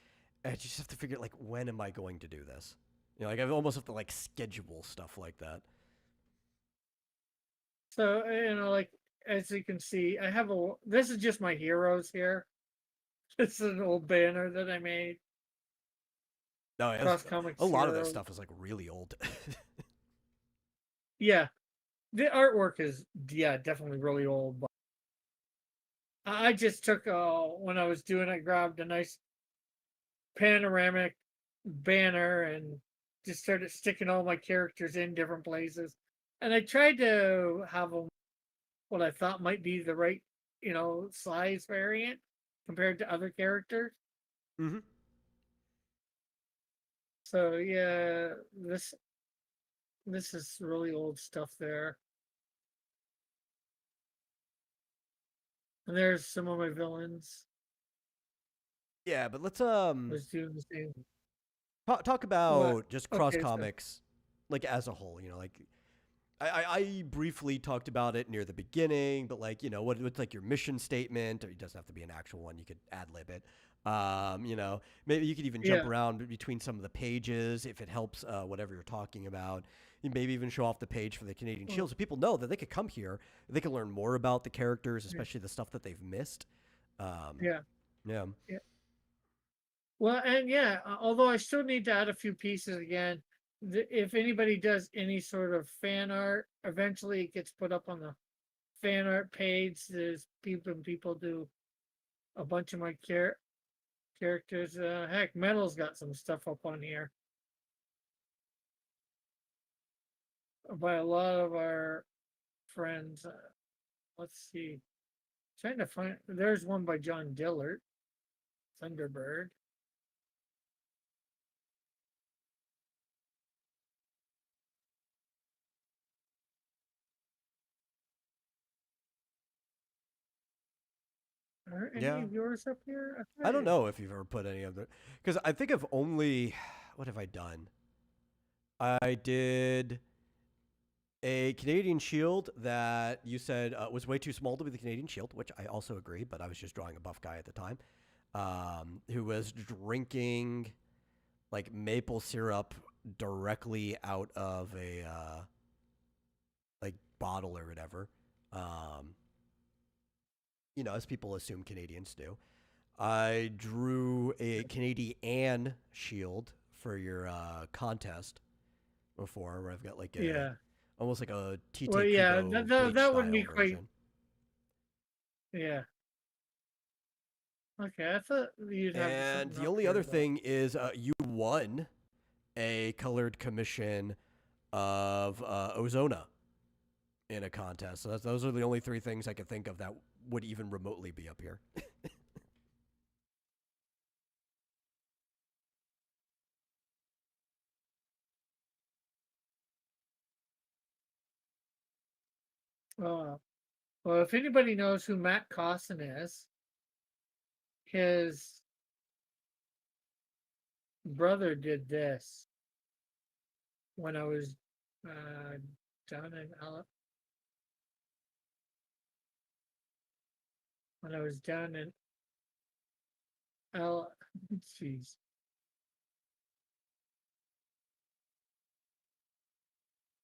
and you just have to figure like when am I going to do this? You know, like I almost have to like schedule stuff like that. So like as you can see, I have this is just my heroes here. This is an old banner that I made. No, yeah, Cross Comics. a lot of that stuff is like really old. Yeah, the artwork is definitely really old. But I just took when I was doing it, grabbed a nice panoramic banner and just started sticking all my characters in different places. And I tried to have them what I thought might be the right, size variant compared to other characters. Mm-hmm. So yeah, this is really old stuff there. And there's some of my villains. Yeah, but let's I was doing the same. talk What? about just Cross Okay, so Comics, like as a whole. You know, like I briefly talked about it near the beginning, but like what's like your mission statement, or it doesn't have to be an actual one. You could ad lib it. Maybe you could even jump yeah, around between some of the pages if it helps whatever you're talking about. You maybe even show off the page for the Canadian well, Shield so people know that they could come here, they can learn more about the characters, yeah, especially the stuff that they've missed. Um, yeah, yeah. yeah. Well, and yeah, although I still need to add a few pieces again. If anybody does any sort of fan art, eventually it gets put up on the fan art page. There's people do a bunch of my characters. Heck, Metal's got some stuff up on here by a lot of our friends. Let's see. Trying to find. There's one by John Dillard, Thunderbird. Are any Yeah. of yours up here? I don't know if you've ever put any of it because I think I've only what have I done? I did a Canadian Shield that you said was way too small to be the Canadian Shield, which I also agree, but I was just drawing a buff guy at the time who was drinking like maple syrup directly out of a like bottle or whatever. Um, as people assume Canadians do. I drew a Canadian shield for your contest before, where I've got like Yeah. almost like a TT Well, yeah, Kubo that wouldn't style be quite. version. Yeah. Okay, I thought you'd have And something the up only here, other but thing is you won a colored commission of Ozona in a contest. So those are the only three things I could think of that would even remotely be up here. well, if anybody knows who Matt Cosson is, his brother did this when I was Uh, down in when I was down in L, jeez,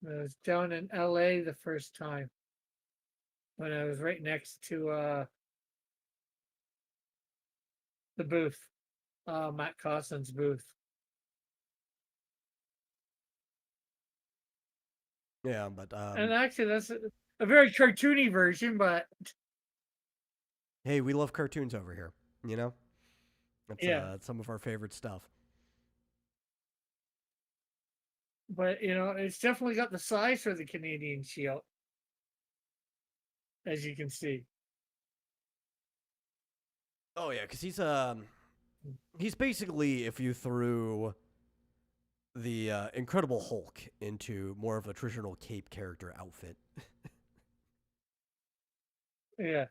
when I was down in L.A. the first time, when I was right next to the booth, Matt Costin's booth. Yeah, but And actually, that's a very cartoony version, but hey, we love cartoons over here. You know, that's yeah, some of our favorite stuff. but it's definitely got the size for the Canadian Shield, as you can see. Oh yeah, because he's basically if you threw the Incredible Hulk into more of a traditional cape character outfit. Yeah.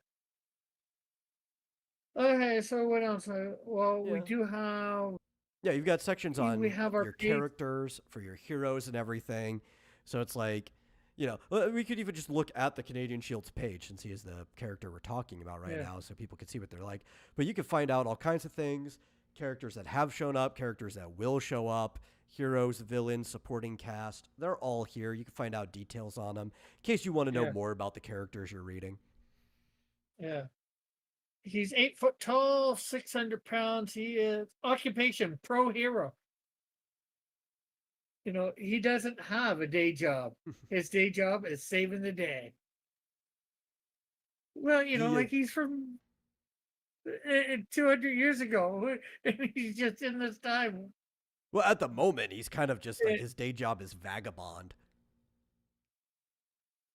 Okay, so what else? Well, we Yeah. do have Yeah, you've got sections we on have our your page. characters for your heroes and everything. So it's like, we could even just look at the Canadian Shield's page since he is the character we're talking about right Yeah, now, so people can see what they're like. But you can find out all kinds of things, characters that have shown up, characters that will show up, heroes, villains, supporting cast. They're all here. You can find out details on them in case you want to know yeah, more about the characters you're reading. yeah. He's 8 foot tall, 600 pounds. He is occupation pro hero. He doesn't have a day job. His day job is saving the day. Well, He like he's from 200 years ago, and he's just in this time. Well, at the moment, he's kind of just like Eh, his day job is vagabond.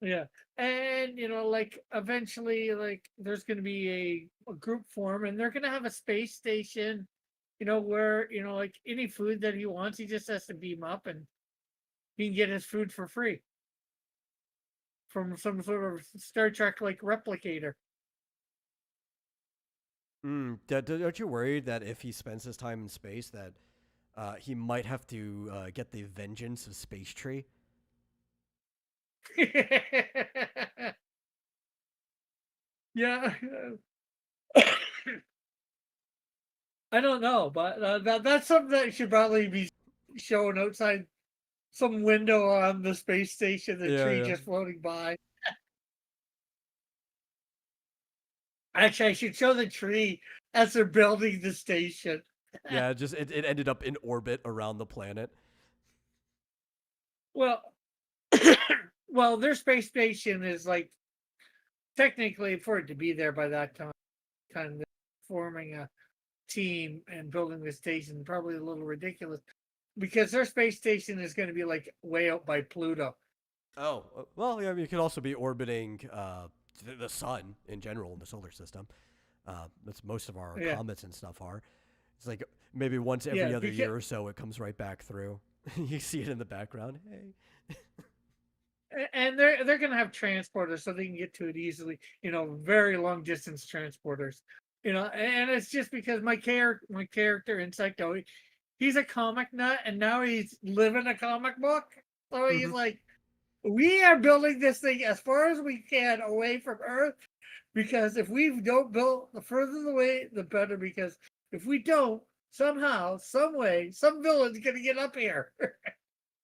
Yeah, and like eventually, like there's going to be a group form, and they're going to have a space station. Where like any food that he wants, he just has to beam up, and he can get his food for free from some sort of Star Trek like replicator. Don't you worry that if he spends his time in space, that he might have to get the vengeance of Space Tree? Yeah, I don't know, but that's something that should probably be shown outside some window on the space station, the Yeah, tree yeah. just floating by. Actually, I should show the tree as they're building the station. Yeah, it ended up in orbit around the planet. Well, well, their space station is like technically for it to be there by that time, kind of forming a team and building the station probably a little ridiculous because their space station is going to be like way out by Pluto. Oh, well, yeah, I mean, it could also be orbiting the sun in general in the solar system. That's most of our Yeah, comets and stuff are. It's like maybe once yeah, every other because year or so, it comes right back through. You see it in the background. Hey. and they're going to have transporters so they can get to it easily. Very long distance transporters. And it's just because my character in Psycho, he's a comic nut, and now he's living a comic book. So he's Hmm. like, we are building this thing as far as we can away from Earth, because if we don't build, the further away, the better. Because if we don't, somehow, some way, some villain's gonna get up here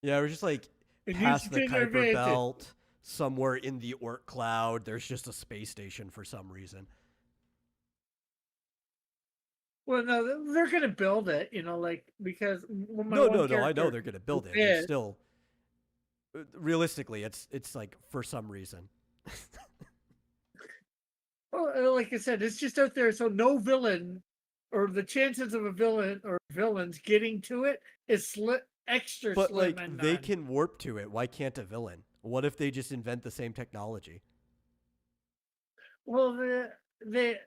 Yeah, we're just like and use past it the to their Kuiper advantage. Belt, somewhere in the Oort cloud. There's just a space station for some reason. Well, no, they're gonna build it, like because when my No, one no, no. I know character, they're gonna build it. There's Wiz, still realistically, it's like for some reason. well, like I said, it's just out there, so no villain, or the chances of a villain or villains getting to it is extra But slim like and they none. can warp to it. Why can't a villain? What if they just invent the same technology? Well, the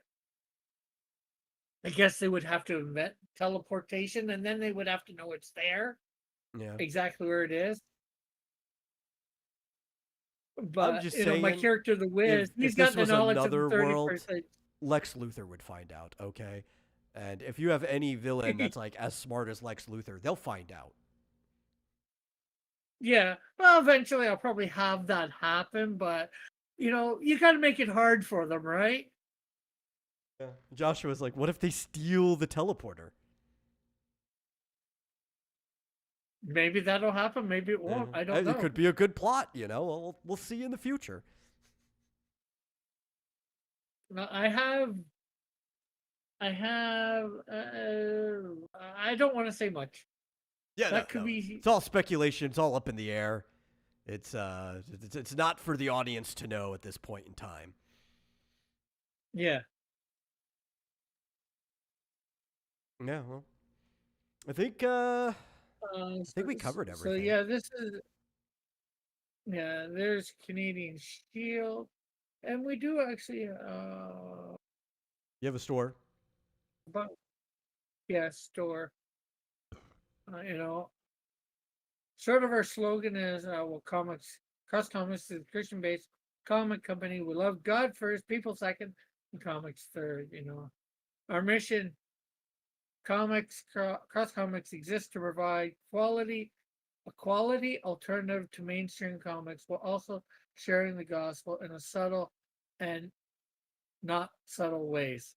I guess they would have to invent teleportation, and then they would have to know it's there, Yeah. exactly where it is. I'm But just my saying character, the Wiz, if he's got this the was knowledge of the another world, 31st Lex Luthor would find out, okay? And if you have any villain century. that's like as smart as Lex Luthor, they'll find out. Yeah. Well, eventually I'll probably have that happen, but you got to make it hard for them, right? Yeah. Joshua's like, what if they steal the teleporter? Maybe that'll happen. Maybe it won't. I don't It know. could be a good plot, you know. We'll see in the future. Now, I don't want to say much. Yeah, no, That could no. be, It's all speculation. It's all up in the air. It's not for the audience to know at this point in time. yeah. Yeah, well, I So, think we covered so everything. yeah, there's Canadian Shield, and we do actually, You have a store. but yeah, store. Uh, you know, Sort of our slogan is, well, Cross Comics is a Christian-based comic company. We love God first, people second, and comics third. Our mission, Cross Comics exists to provide a quality alternative to mainstream comics, while also sharing the gospel in a subtle and not subtle ways.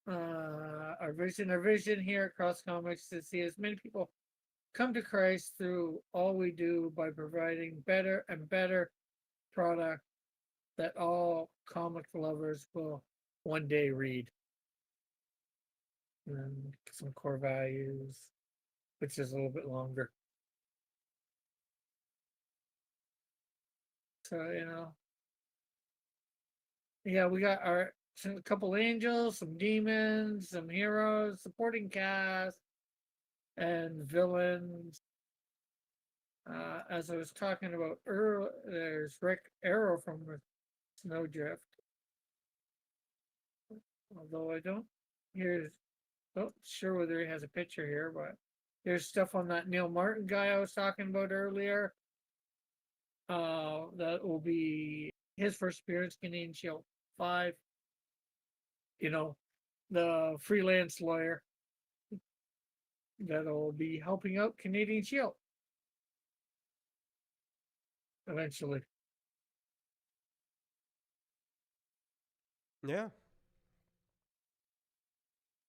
Our vision here at Cross Comics is to see as many people come to Christ through all we do by providing better and better product that all comic lovers will one day read. And some core values, which is a little bit longer. So, yeah, we got a couple angels, some demons, some heroes, supporting cast, and villains. As I was talking about earlier, there's Rick Arrow from Snowdrift. Although I don't, here's, not sure whether he has a picture here, but there's stuff on that Neil Martin guy I was talking about earlier. That will be his first appearance, Canadian Shield 5. You know, the freelance lawyer that'll be helping out Canadian Shield eventually. Yeah.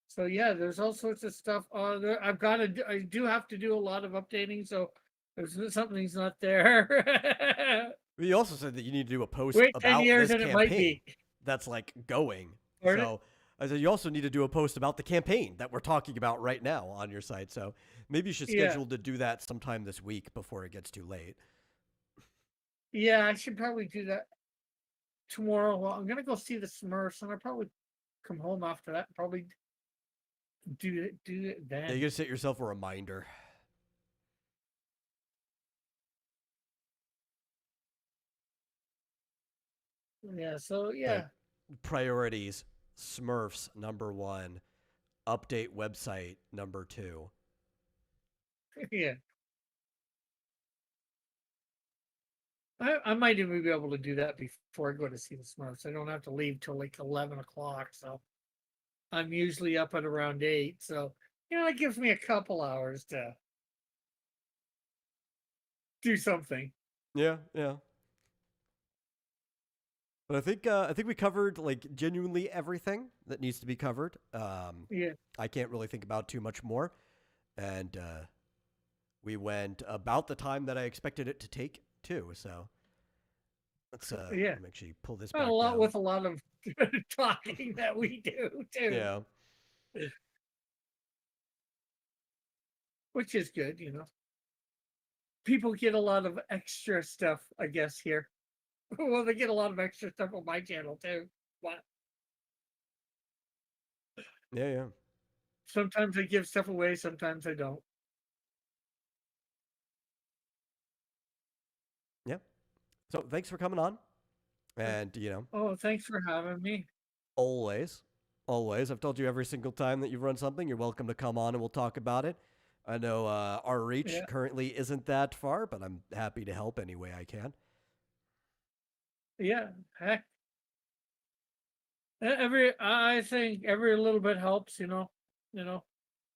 So yeah, there's all sorts of stuff on there. I do have to do a lot of updating, so there's something's not there. You also said that you need to do a post Wait 10 about years this and it might campaign be. that's like going. Pardon? So I said you also need to do a post about the campaign that we're talking about right now on your site. So maybe you should Yeah. schedule to do that sometime this week before it gets too late. Yeah, I should probably do that tomorrow. Well, I'm gonna go see the Smurfs, and I'll probably come home after that. And probably do it Yeah, then. you gotta set yourself a reminder. Yeah. So Like yeah, priorities, Smurfs #1, update website #2. yeah. I might even be able to do that before I go to see the Smurfs. I don't have to leave till like 11 o'clock. So I'm usually up at around 8. So that gives me a couple hours to do something. Yeah, yeah. But I think we covered like genuinely everything that needs to be covered. Yeah. I can't really think about too much more, and we went about the time that I expected it to take too. So Yeah. let me actually pull this Not a back lot down. with a lot of talking that we do too, Yeah, which is good. People get a lot of extra stuff, I guess, here. Well, they get a lot of extra stuff on my channel too. But yeah, yeah, sometimes I give stuff away, sometimes I don't. yeah. So thanks for coming on, and Oh, thanks for having me. always, always. I've told you every single time that you've run something, you're welcome to come on and we'll talk about it. I know our reach Yeah, currently isn't that far, but I'm happy to help any way I can. yeah. Heck, I think every little bit helps.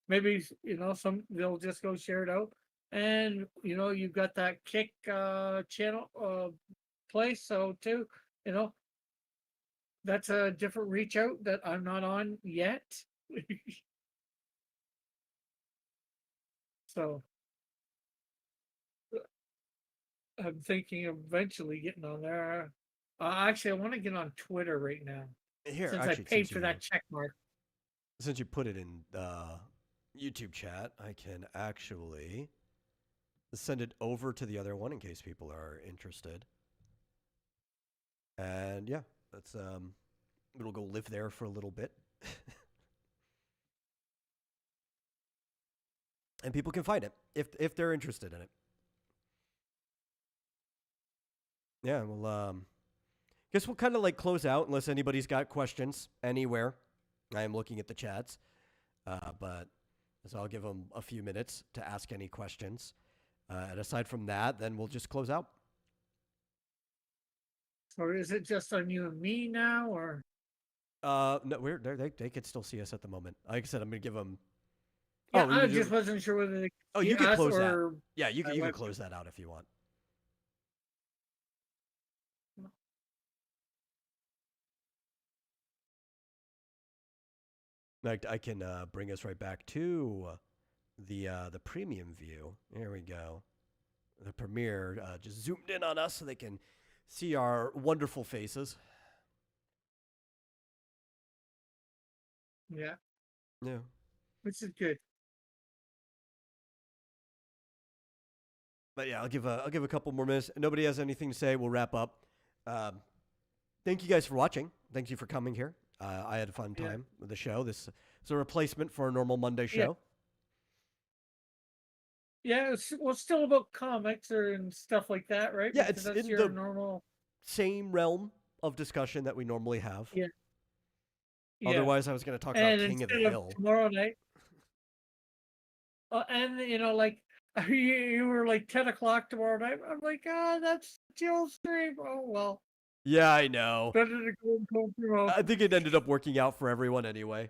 Maybe some they'll just go share it out. and you've got that Kick channel place, so too, you know, that's a different reach out that I'm not on yet. So I'm thinking of eventually getting on there. Actually, I want to get on Twitter right now Here, since I actually, paid for that check mark. since you put it in YouTube chat, I can actually send it over to the other one in case people are interested. And yeah, that's it'll go live there for a little bit. And people can find it if they're interested in it. Yeah, well, guess we'll kind of like close out unless anybody's got questions anywhere. I am looking at the chats, but so I'll give them a few minutes to ask any questions. And aside from that, then we'll just close out. Or is it just on you and me now, or? No, they could still see us at the moment. Like I said, I'm gonna give them. Yeah, I just wasn't sure whether they Oh, could you see can us close that. or Yeah, you my can webcam. close that out if you want. I can bring us right back to the premium view. There we go. The premiere just zoomed in on us so they can see our wonderful faces. Yeah, Yeah. which is good. But yeah, I'll give a couple more minutes. Nobody has anything to say. We'll wrap up. Thank you guys for watching. Thank you for coming here. I had a fun time with the show. This is a replacement for a normal Monday show. Yeah, it's still about comics and stuff like that, right? Yeah, Because it's that's in your the normal same realm of discussion that we normally have. Yeah. Otherwise, I was going to talk and about King of the instead Hill. tomorrow night. And like you were like 10 o'clock tomorrow night. I'm like, that's Jill's stream. Oh well. Yeah, I know. Better to go home from home. I think it ended up working out for everyone anyway.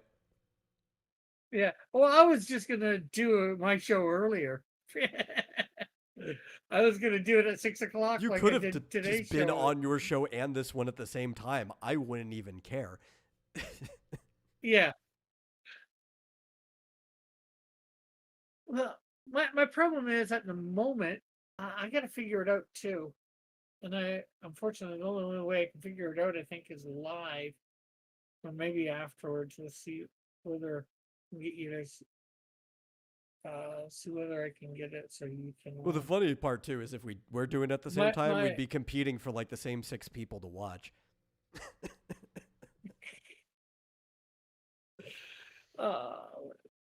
Yeah. Well, I was just gonna do my show earlier. I was gonna do it at 6 o'clock. You like could I have did today's just been show. on your show and this one at the same time. I wouldn't even care. Yeah. Well, my problem is at the moment, I got to figure it out too. And unfortunately, the only way I can figure it out, I think, is live, or maybe afterwards. We'll see whether we get you guys, see whether I can get it so you can. Well, the funny part too is if we were doing it at the same time, we'd be competing for like the same 6 people to watch. Let's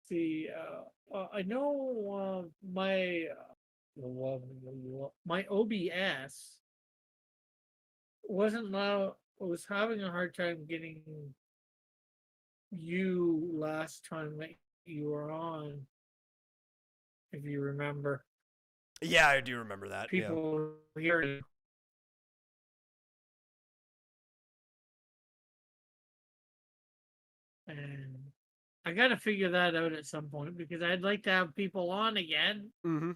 see. I know my OBS was having a hard time getting you last time that you were on, if you remember. Yeah, I do remember that. People hearing. And I got to figure that out at some point because I'd like to have people on again. Mm-hmm.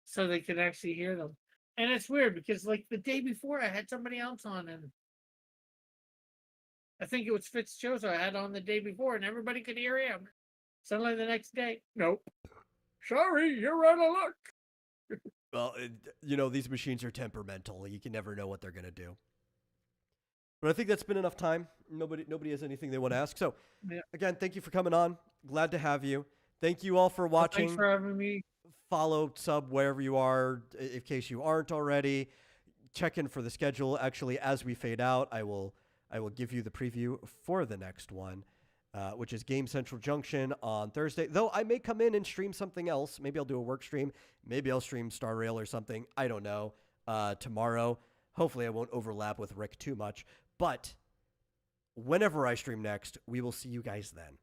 So they can actually hear them. And it's weird because like the day before I had somebody else on, and I think it was Fitzjoe I had on the day before and everybody could hear him. Suddenly the next day, nope. Sorry, you're out of luck. Well, these machines are temperamental. You can never know what they're going to do. But I think that's been enough time. Nobody has anything they want to ask. So, Again, thank you for coming on. Glad to have you. Thank you all for watching. Thanks for having me. Follow, sub wherever you are, in case you aren't already. Check in for the schedule. Actually, as we fade out, I will give you the preview for the next one, which is Game Central Junction on Thursday. Though I may come in and stream something else. Maybe I'll do a work stream. Maybe I'll stream Star Rail or something. I don't know. Tomorrow. Hopefully, I won't overlap with Rick too much. But whenever I stream next, we will see you guys then.